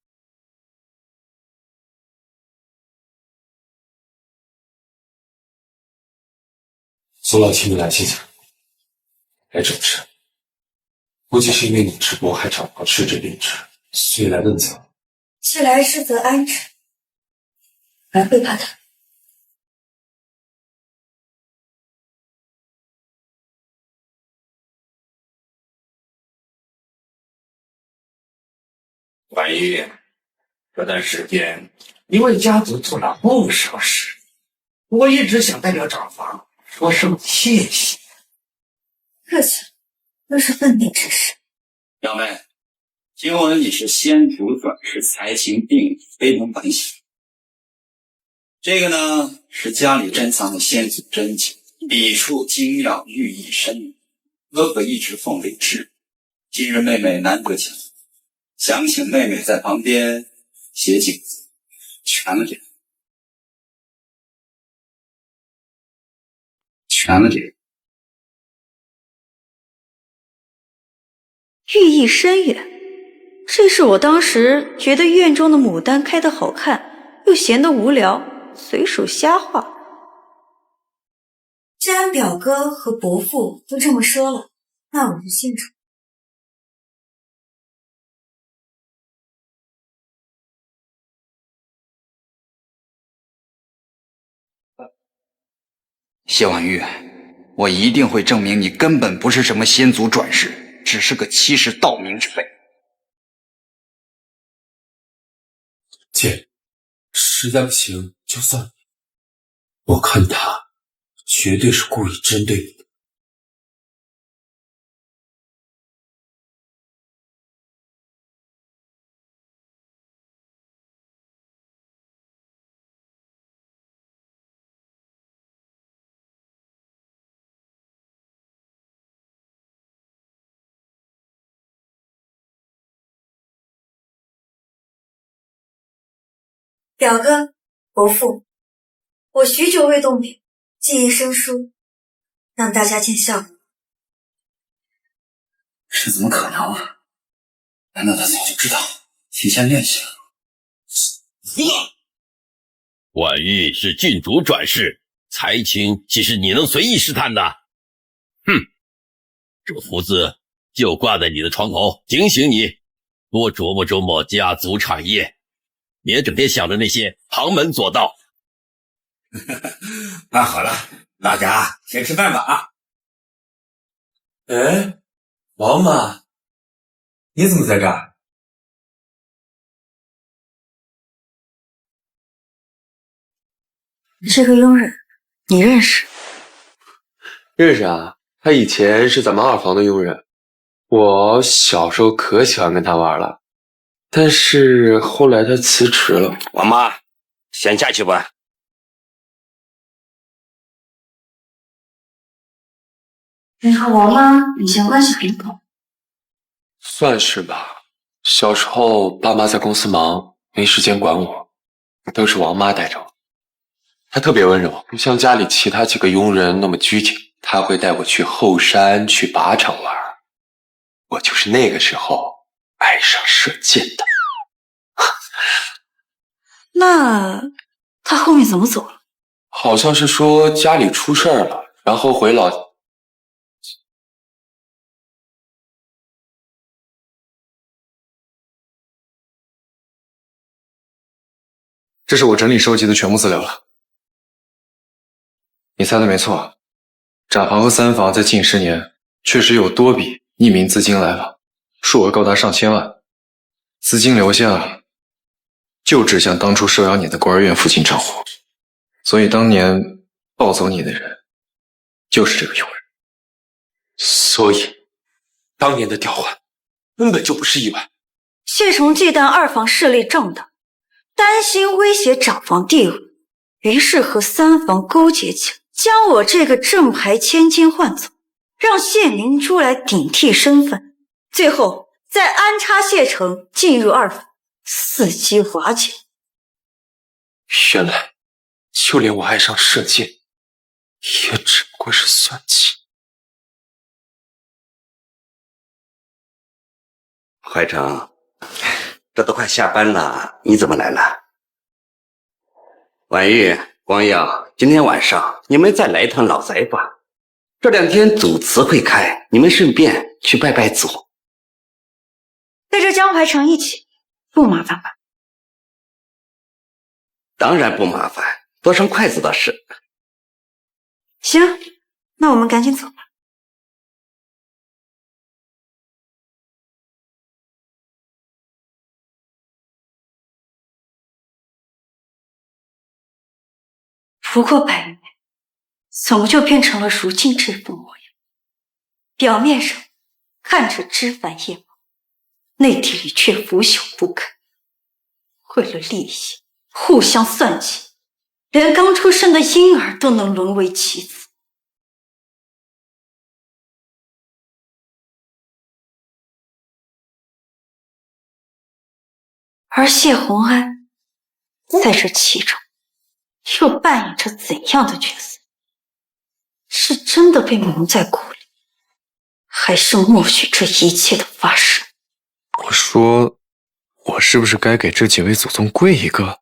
苏老请你来谢谢，来主持，估计是因为你直播还找不到吃这边吃，所以来得早。既来之则安之，还会怕他？婉玉，这段时间你为家族做了不少事，我一直想代表长房说声谢谢。客气，都是分内之事。表妹，听闻你是先祖转世，才情并立，非同凡响。这个呢，是家里珍藏的先祖真经，笔触精妙，寓意深远。哥哥一直奉为至，今日妹妹难得巧，想请妹妹在旁边写几个字，全了这个，全了这个。寓意深远，这是我当时觉得院中的牡丹开得好看，又闲得无聊，随手瞎画。既然表哥和伯父都这么说了，那我就信主。谢婉玉，我一定会证明你根本不是什么先祖转世，只是个欺世盗名之辈。姐，实在不行就算了，我看他绝对是故意针对你的。表哥、伯父，我许久未动笔，寄一生书，让大家见笑。这怎么可能啊？难道他早就知道，提前练习了？婉玉是郡主转世，才情岂是你能随意试探的？哼，这福字就挂在你的床头，警醒你多琢磨琢磨家族产业，别整天想着那些旁门左道。那好了，大家先吃饭吧啊！哎，王妈，你怎么在这儿？这个佣人你认识？认识啊，他以前是咱们二房的佣人，我小时候可喜欢跟他玩了，但是后来他辞职了。王妈，先下去吧。你和王妈以前关系很好，算是吧。小时候爸妈在公司忙，没时间管我，都是王妈带着我。她特别温柔，不像家里其他几个佣人那么拘谨。她会带我去后山、去靶场玩。我就是那个时候爱上射箭的。那他后面怎么走了？好像是说家里出事儿了，然后回老。这是我整理收集的全部资料了。你猜的没错，展房和三房在近10年确实有多笔匿名资金来往，数额高达上千万。资金流向就指向当初收养你的孤儿院附近账户，所以当年抱走你的人就是这个佣人。所以当年的调换根本就不是意外。谢崇忌惮二房势力壮大，担心威胁长房地位，于是和三房勾结起来，将我这个正牌千金换走，让谢明珠来顶替身份，最后再安插谢成进入二房，伺机瓦解。原来就连我爱上射箭也只不过是算计。怀成，这都快下班了，你怎么来了？婉玉、光耀，今天晚上你们再来一趟老宅吧。这2天祖祠会开，你们顺便去拜拜祖。带着江怀成一起，不麻烦吧？当然不麻烦，多双筷子的事。行，那我们赶紧走吧。不过100年，怎么就变成了如今这副模样？表面上看着枝繁叶茂，内地里却腐朽不堪。为了利益，互相算计，连刚出生的婴儿都能沦为棋子。而谢宏安在这其中又扮演着怎样的角色？是真的被蒙在鼓里，还是默许这一切的发生？我说，我是不是该给这几位祖宗跪一个？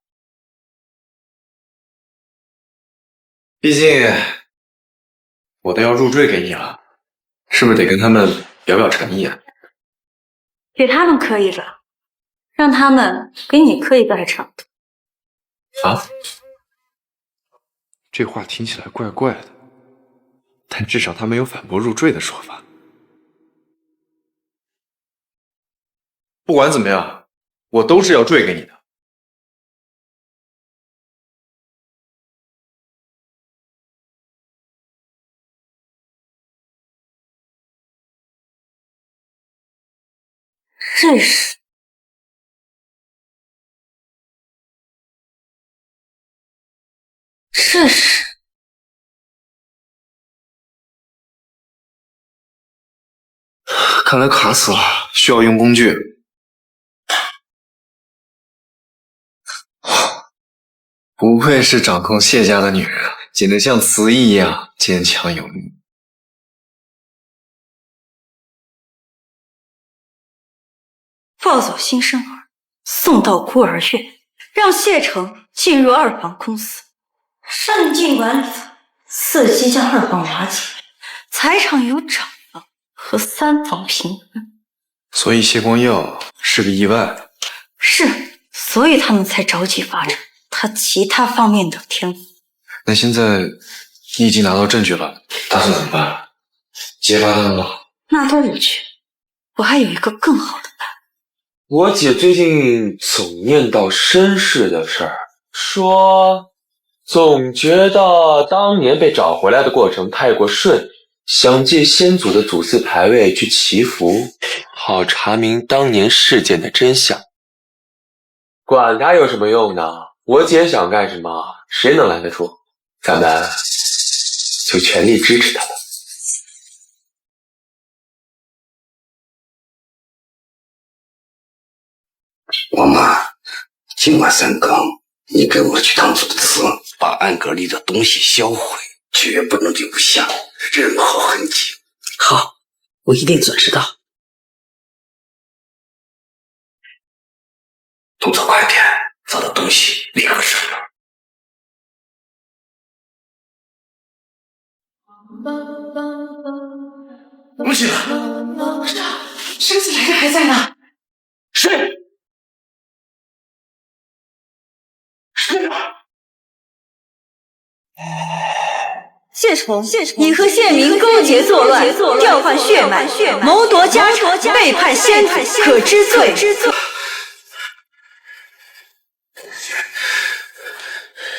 毕竟我都要入赘给你了，是不是得跟他们表表诚意啊？给他们磕一个，让他们给你磕一个还差不多。啊？这话听起来怪怪的，但至少他没有反驳入赘的说法。不管怎么样，我都是要赘给你的。这是看来卡死了，需要用工具。不愧是掌控谢家的女人，简直像慈一样坚强有力。抱走新生儿，送到孤儿院，让谢成进入二房公司，善尽管理层，伺机将二房瓦解，财产由长房和三房平分。所以谢光耀是个意外。是，所以他们才着急发展他其他方面的天赋。那现在你已经拿到证据了，打算怎么办？揭发他们吗？那都无趣，我还有一个更好的办法。我姐最近总念叨身世的事儿，说总觉得当年被找回来的过程太过顺利，想借先祖的祖祠牌位去祈福，好查明当年事件的真相。管他有什么用呢？我姐想干什么，谁能拦得住？咱们就全力支持他吧。我妈，今晚3更，你给我去趟祖祠，把暗格里的东西销毁，绝不能留下任何痕迹。好，我一定准时到。动作快点，找到东西立刻上路。东西了，生死来人还在呢。谁？谢崇，你和县民勾结作乱，调换血脉，谋夺家产，背叛先祖，可知罪。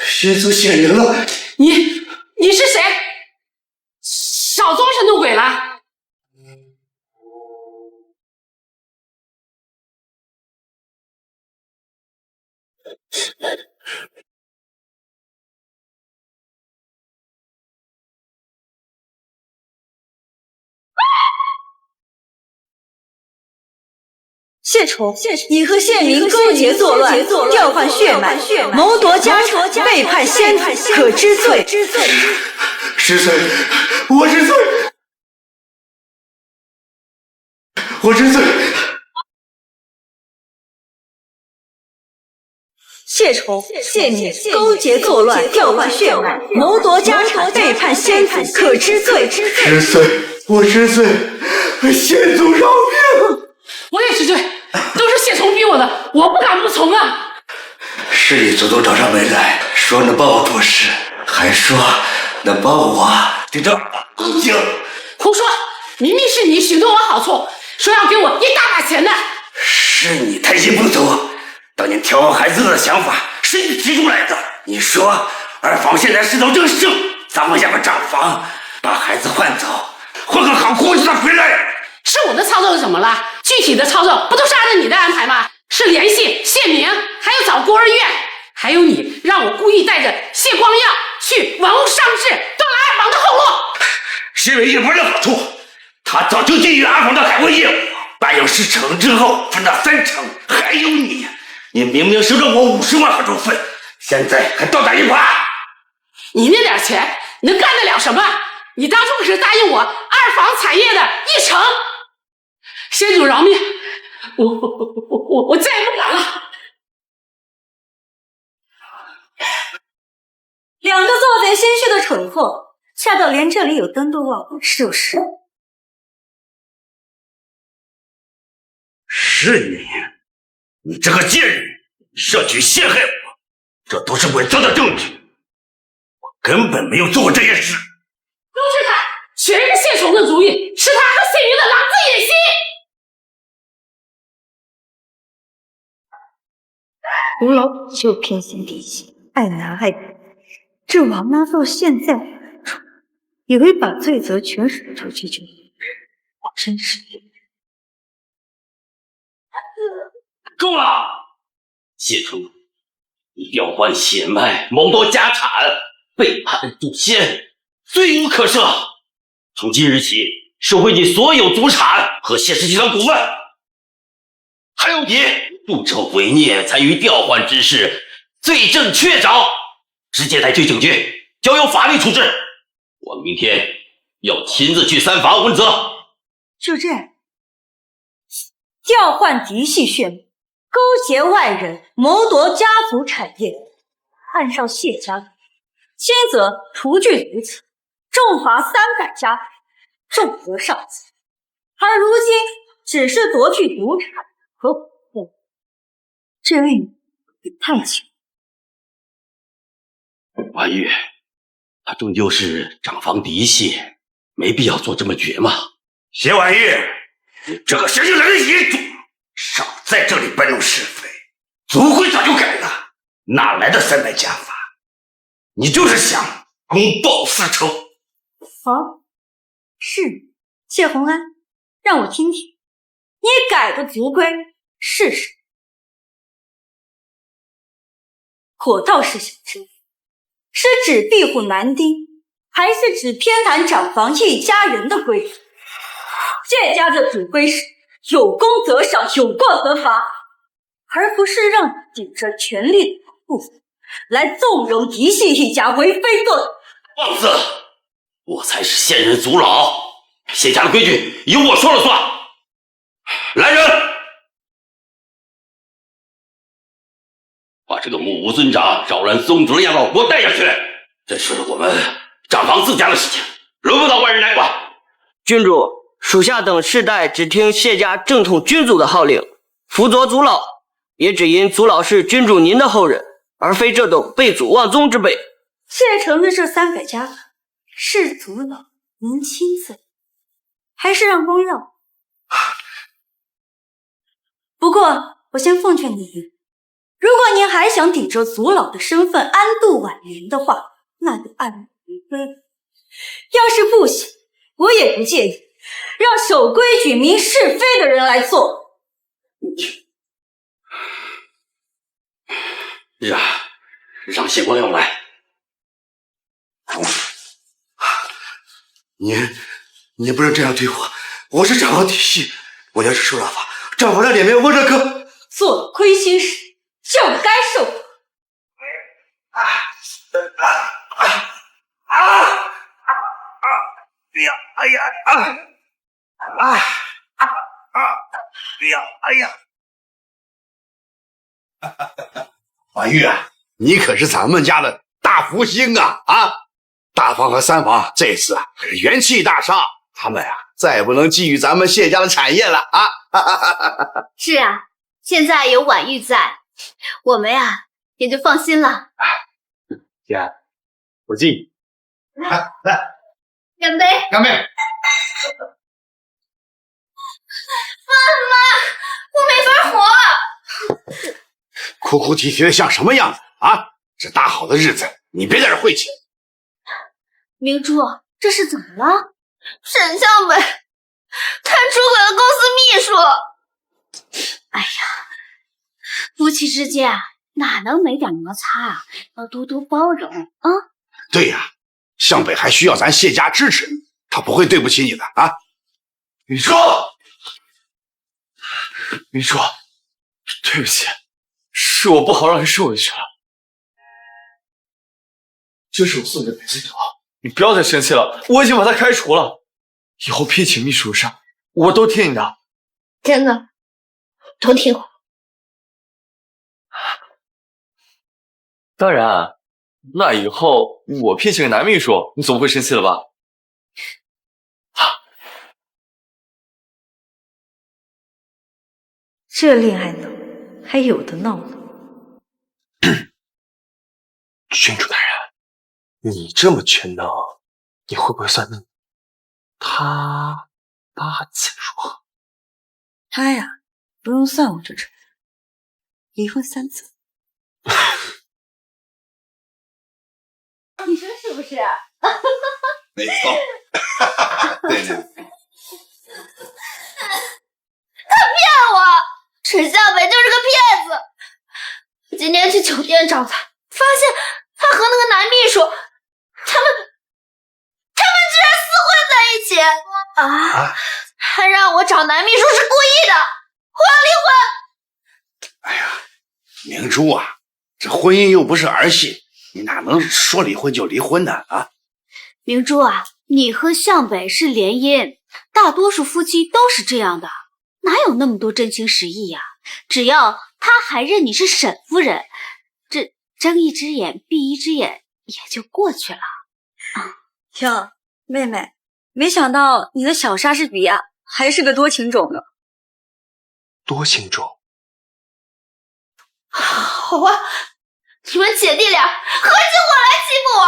先祖显灵了！你是谁？少装神弄鬼了！谢崇，你和县民勾结作乱，调换血脉，谋夺家产，背叛先祖，可知罪。是罪，我知罪，我知罪。谢崇，县民勾结作乱，调换血脉，谋夺家产，背叛先祖，可知罪。知罪，我知罪，先祖饶命！我也知罪，都是谢崇逼我的，我不敢不从啊！是你主动找上门来，说能帮我做事，还说能帮我顶着公敬。胡说！明明是你许诺我好处，说要给我一大把钱的。是你贪心不足，当年调换孩子的想法是你提出来的。你说二房现在势头正盛，咱们要不涨房，把孩子换走，换个好工作再回来。是我的操作怎么了？具体的操作不都是按照你的安排吗？是联系谢明，还有找孤儿院，还有你让我故意带着谢光耀去文物商市，断了二房的后路。谢伟也不是好处，他早就觊觎二房的海外业务，办有事成之后分了3成。还有你明明收了我50万合作费，现在还倒打一耙。你那点钱能干得了什么？你当初可是答应我二房产业的1成。先主饶命，我再也不敢了。2个做贼心虚的蠢货，吓到连这里有灯都忘了，是不是？是你这个贱人，设局陷害我，这都是伪造的证据，我根本没有做过这件事。都是他，全是谢崇的主意，是他和谢云的狼子野心。吴老就偏心嫡系，爱男爱女，这王妈到现在以为把罪责全甩出去就我真是够了！谢崇，你调换血脉，谋夺家产，背叛祖先，罪无可赦。从今日起，收回你所有祖产和谢氏集团股份，还有你助纣为虐，参与调换之事，罪证确凿，直接带罪警局，交由法律处置。我明天要亲自去3房问责。就这样，调换嫡系血脉，勾结外人，谋夺家族产业，判上谢家，轻则除郡于此，重罚300家财，重则上司。而如今只是夺去祖产和股份，这未免也太轻。婉玉，他终究是长房嫡系，没必要做这么绝嘛。谢婉玉，你这个神经人的野种，少在这里搬弄是非。族规早就改了，哪来的300家法？你就是想公报私仇。好，是谢宏安，让我听听，你改个族规试试。我倒是想知道，是指庇护男丁，还是指偏袒长房一家人的规矩？谢家的主规是有功则赏，有过则罚，而不是让你顶着权力的保护来纵容嫡系一家为非作歹。放肆！我才是现任族老，谢家的规矩由我说了算。来人，把这个目无尊长、扰乱宗族的样貌给我带下去！这是我们长房自家的事情，轮不到外人来管。郡主，属下等世代只听谢家正统君主的号令，辅佐族老，也只因族老是君主您的后人，而非这等背祖忘宗之辈。谢城的这300家房是族老您亲自，还是让公让？不过我先奉劝您，如果您还想顶着族老的身份安度晚年的话，那就按我的规矩。要是不行，我也不介意让守规矩、明是非的人来做。让谢光耀来。你不能这样对我，我是长房嫡系，我要是受了罚，长房的脸面我这可……做了亏心事就该受苦。婉玉啊，你可是咱们家的大福星啊！大房和三房这次啊元气大伤，他们啊再也不能觊觎咱们谢家的产业了啊！是啊，现在有婉玉在，我们呀也就放心了。姐，我敬。来，干杯！干杯！妈，我没法活。哭哭啼啼的像什么样子啊？这大好的日子，你别在这晦气。明珠，这是怎么了？沈向北，他出轨了公司秘书。哎呀，夫妻之间啊，哪能没点摩擦啊？要多多包容啊！对呀，向北还需要咱谢家支持，他不会对不起你的啊！明珠，明珠，对不起，是我不好让你受委屈了。这是我送你的培训条，你不要再生气了，我已经把他开除了。以后聘请秘书的事我都听你的。真的，都听我。当然，那以后我聘请个男秘书，你总不会生气了吧？这恋爱脑还有的闹呢。郡主大人，你这么全能，你会不会算命？他八字如何？他呀，不用算我就知道，离婚3次。你说是不是？没错。对。他骗我，沈向北就是个骗子。我今天去酒店找他，发现他和那个男秘书，他们居然厮混在一起啊！还让我找男秘书是故意的，我要离婚。哎呀，明珠啊，这婚姻又不是儿戏，你哪能说离婚就离婚呢？啊，明珠啊，你和向北是联姻，大多数夫妻都是这样的，哪有那么多真情实意呀？只要他还认你是沈夫人，这睁一只眼闭一只眼也就过去了。哟，妹妹，没想到你的小莎士比亚还是个多情种呢。多情种？好啊，你们姐弟俩合起伙来欺负我！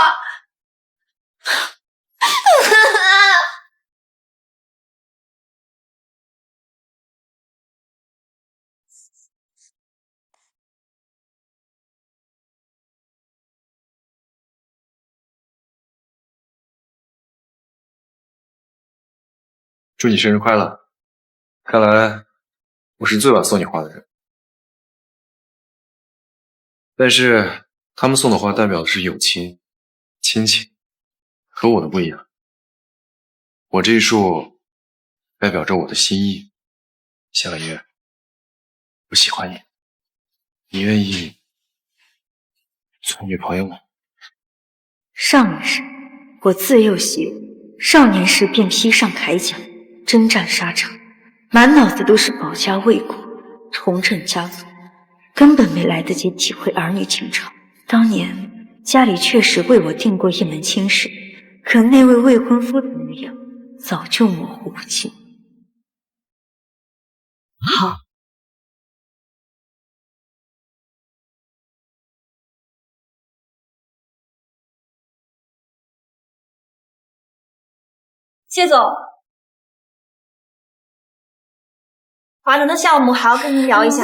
祝你生日快乐。看来我是最晚送你花的人，但是他们送的花代表的是友情、亲情，和我的不一样。我这一束代表着我的心意。夏婉月，我喜欢你，你愿意做女朋友吗？少女时，我自幼习武，少年时便披上铠甲，征战沙场，满脑子都是保家卫国、重振家族，根本没来得及体会儿女情长。当年家里确实为我定过一门亲事，可那位未婚夫的模样早就模糊不清。好。谢总，华能的项目还要跟您聊一下。